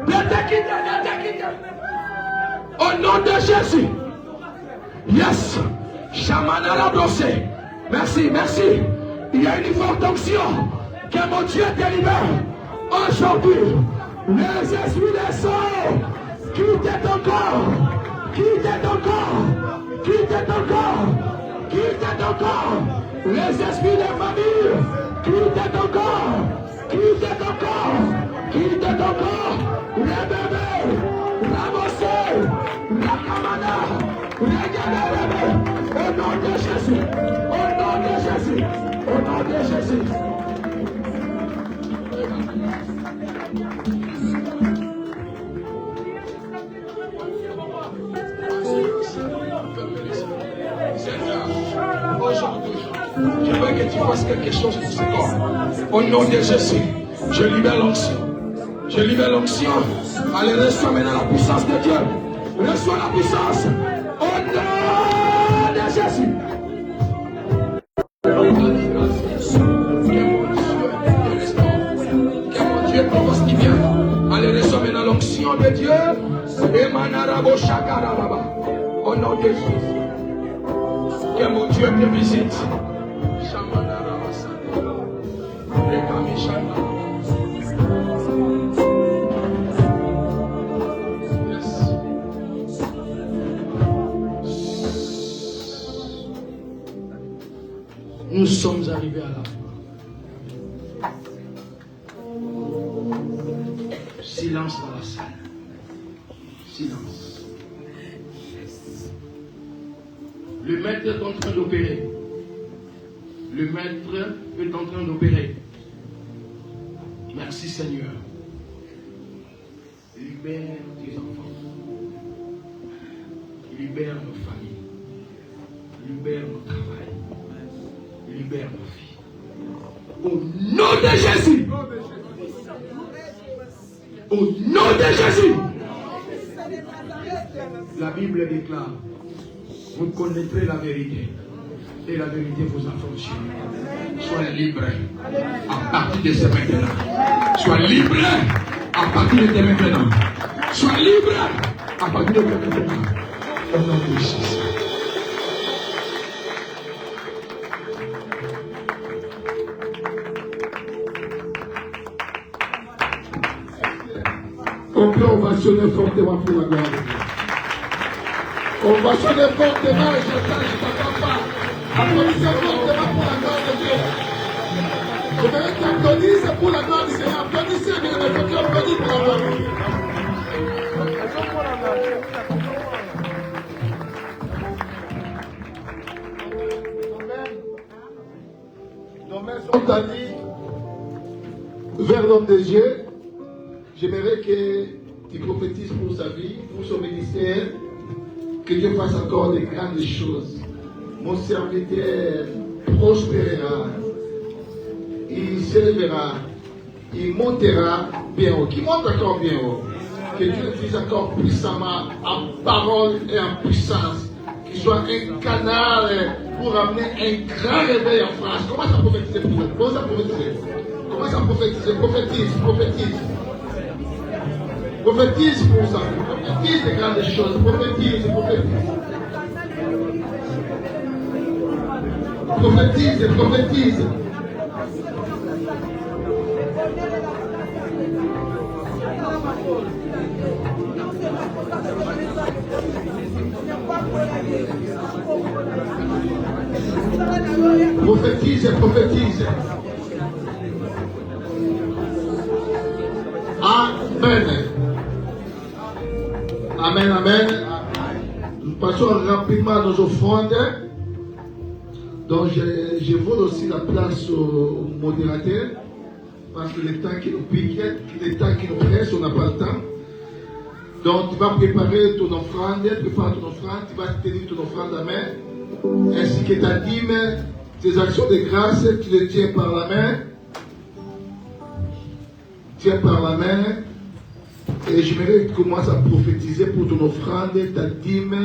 De te quitter, de te quitter. Au nom de Jésus. Yes. Chamanara brossé. Merci, merci. Il y a une forte onction. Que mon Dieu te libère. Aujourd'hui, les esprits des sorts. Quitte ton corps. Quitte ton corps. Quitte ton corps. Quitte ton corps. Les esprits des familles. Quitte ton corps. Quitte ton corps. Quitte ton corps. Les bébés. Rabossé. La camana. Regardez. Au nom de Jésus. Au nom de Jésus. Au nom de Jésus. Seigneur, aujourd'hui, je veux que tu fasses quelque chose pour ce corps. Au nom de Jésus, je libère l'onction. Je libère l'onction. Allez, reçois maintenant la puissance de Dieu. Reçois la puissance. Au nom de Jésus. Que mon Dieu propose qui vient. Allez, reçois maintenant l'onction de Dieu. Emanarabo Shakarababa. Au nom de Jésus. Que mon Dieu te visite. Nous sommes arrivés à la fin. Silence dans la salle. Silence. Le maître est en train d'opérer. Le maître est en train d'opérer. Merci Seigneur. Libère tes enfants. Libère nos familles. Libère nos travail. Libère nos filles. Au nom de Jésus. Au nom de Jésus. La Bible déclare. Vous connaîtrez la vérité. Et la vérité vous affranchira. Sois libre à partir de ce maintenant. Sois libre à partir de maintenant. Sois libre à partir de maintenant. Au nom de Jésus. On peut ovationner fortement pour la gloire de Dieu. Ovationner fortement, je t'attends pas. Applaudissez fortement pour la gloire de Dieu. Je veux que tu applaudisses pour la gloire du Seigneur. Applaudissez bien, il faut que tu applaudisses pour la gloire de Dieu. Nos mains sont alignées vers l'homme de Dieu. J'aimerais que tu prophétises pour sa vie, pour son ministère, que Dieu fasse encore de grandes choses. Mon serviteur prospérera, il s'élèvera, il montera bien haut. Qui monte encore bien haut. Que Dieu utilise encore puissamment en parole et en puissance. Qu'il soit un canal pour amener un grand réveil en France. Comment ça prophétiser pour vous? Comment ça prophétiser? Comment ça prophétiser? Prophétise, prophétise. Prophétise pour ça. Prophétise des grandes choses. Prophétise, prophétise. Prophétise, prophétise. Prophétise, prophétise. Amen. Amen, amen. Nous passons rapidement à nos offrandes. Donc je vole aussi la place au modérateur. Parce que le temps qui nous pique, le temps qui nous presse, on n'a pas le temps. Donc tu vas préparer ton offrande, prépare ton offrande, tu vas tenir ton offrande à main. Ainsi que ta dîme, tes actions de grâce, tu les tiens par la main. Tiens par la main. Et j'aimerais que tu commences à prophétiser pour ton offrande, ta dîme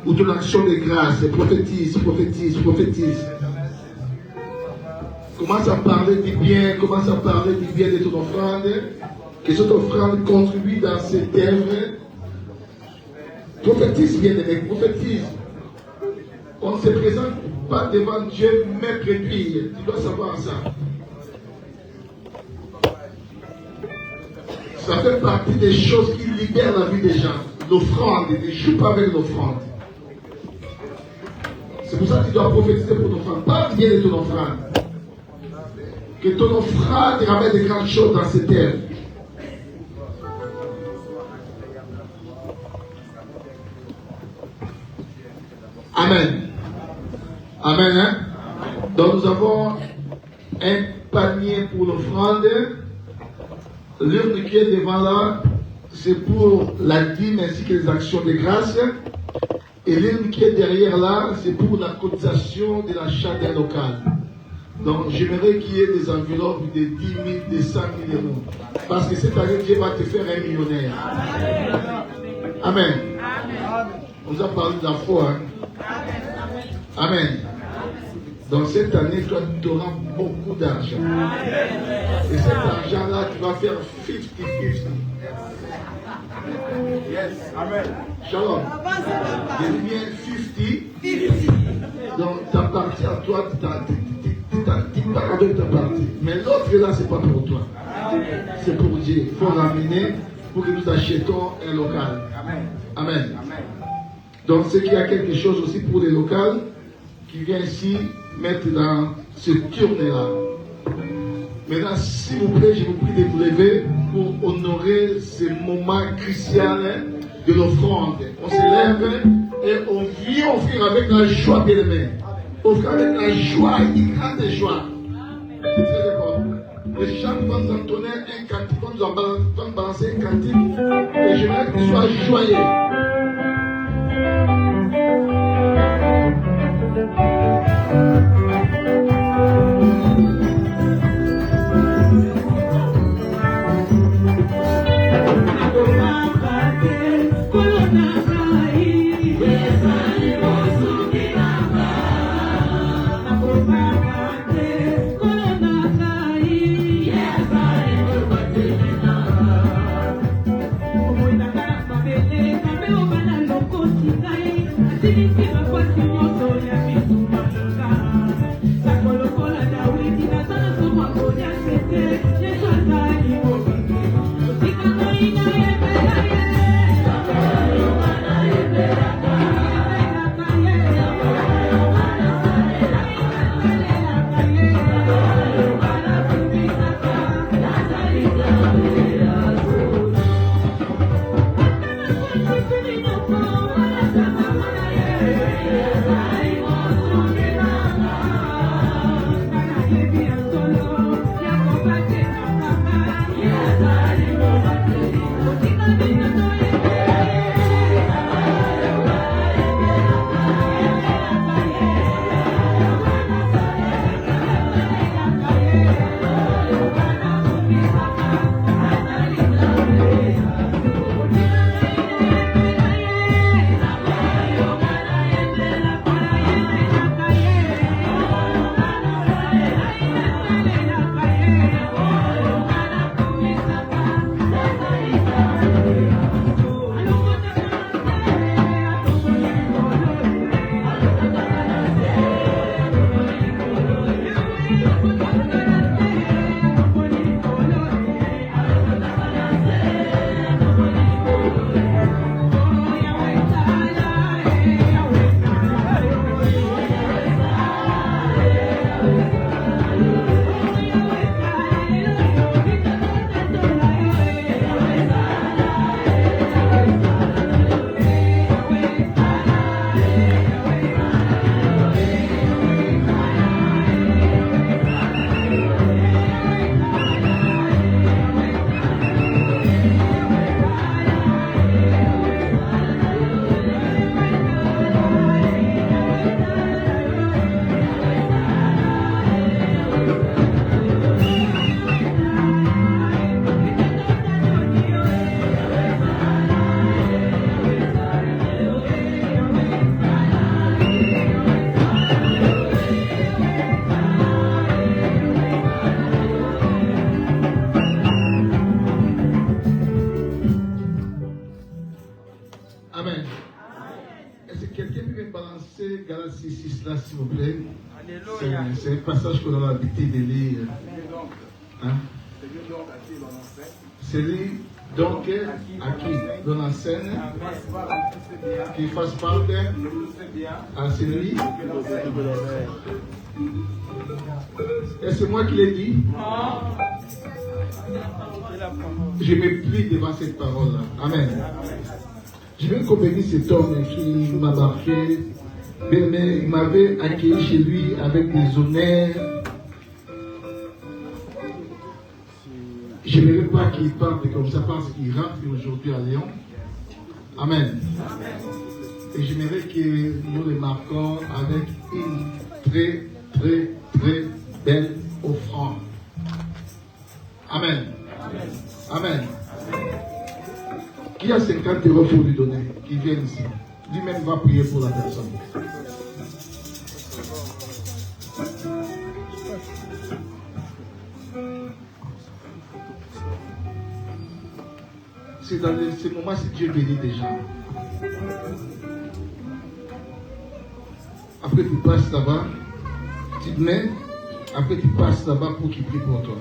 ou ton action de grâce. Prophétise, prophétise, prophétise. Commence à parler du bien, commence à parler du bien de ton offrande. Que cette offrande contribue dans cette œuvre. Prophétise, bien aimé, prophétise. On ne se présente pas devant Dieu mercredi. Tu dois savoir ça. Ça fait partie des choses qui libèrent la vie des gens. L'offrande, ne joue pas avec l'offrande. C'est pour ça que tu dois prophétiser pour ton offrande. Parle bien de ton offrande. Que ton offrande ramène de grandes choses dans cette terre. Amen. Amen. Hein? Donc nous avons un panier pour l'offrande. L'urne qui est devant là, c'est pour la dîme ainsi que les actions de grâce. Et l'urne qui est derrière là, c'est pour la cotisation de l'achat d'un local. Donc j'aimerais qu'il y ait des enveloppes de 10 000, de 100 000 euros. Parce que cette année, Dieu va te faire un millionnaire. Amen. On nous a parlé de la foi. Hein? Amen. Donc cette année, toi, tu auras beaucoup d'argent. Et cet argent-là, tu vas faire 50-50. Yes. Amen. Shalom. Je dis bien 50. Donc ta partie à toi, tu pars avec ta partie. Mais l'autre là, c'est pas pour toi. C'est pour Dieu. Il faut ramener pour que nous achetons un local. Amen. Donc c'est qu'il y a quelque chose aussi pour les locales qui vient ici mettre dans ce tourne-là. Maintenant, s'il vous plaît, je vous prie de vous lever pour honorer ce moment crucial de l'offrande. On se lève et on vient offrir avec la joie, bien aimé. Offrir avec la joie, une grande joie. C'est très important. Les gens vont nous entonner un cantique, vont nous balancer un cantique. Et j'aimerais que tu sois joyeux. Yeah. Est-ce que quelqu'un peut me balancer Galatie 6 là, s'il vous plaît? Alléluia. C'est un passage qu'on a l'habitude de lire. Hein? Celui donc à qui l'on enseigne, qui fasse part à celui. Et c'est moi qui l'ai dit. Je me plie devant cette parole-là. Amen. Je veux qu'on bénisse cet homme qui m'a marqué. Mais il m'avait accueilli chez lui avec des honneurs. Je ne veux pas qu'il parte comme ça parce qu'il rentre aujourd'hui à Lyon. Amen. Et j'aimerais que nous le marquons avec une très, très, très belle offrande. Amen. Amen. Qui a 50 € pour lui donner? Qui vient ici. Lui-même va prier pour la personne. C'est dans ces moments si Dieu bénit des gens. Après tu passes là-bas, tu te mets, après tu passes là-bas pour qu'il prie pour toi.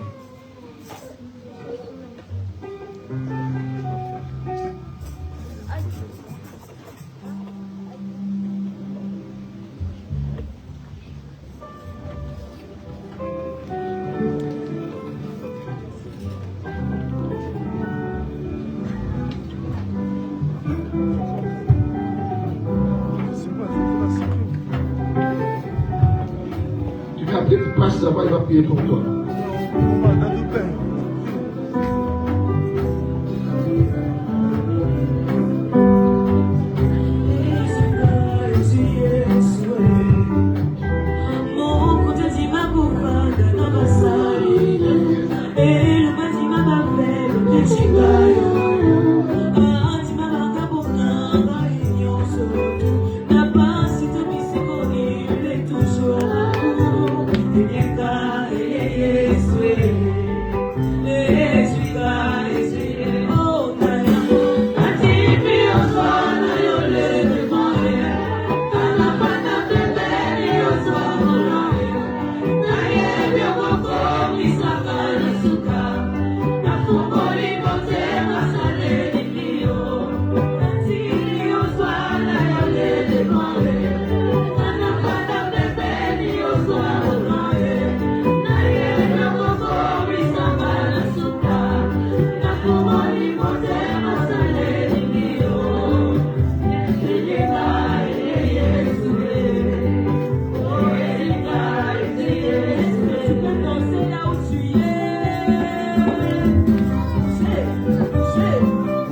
Après tu passes là-bas, il va prier pour toi.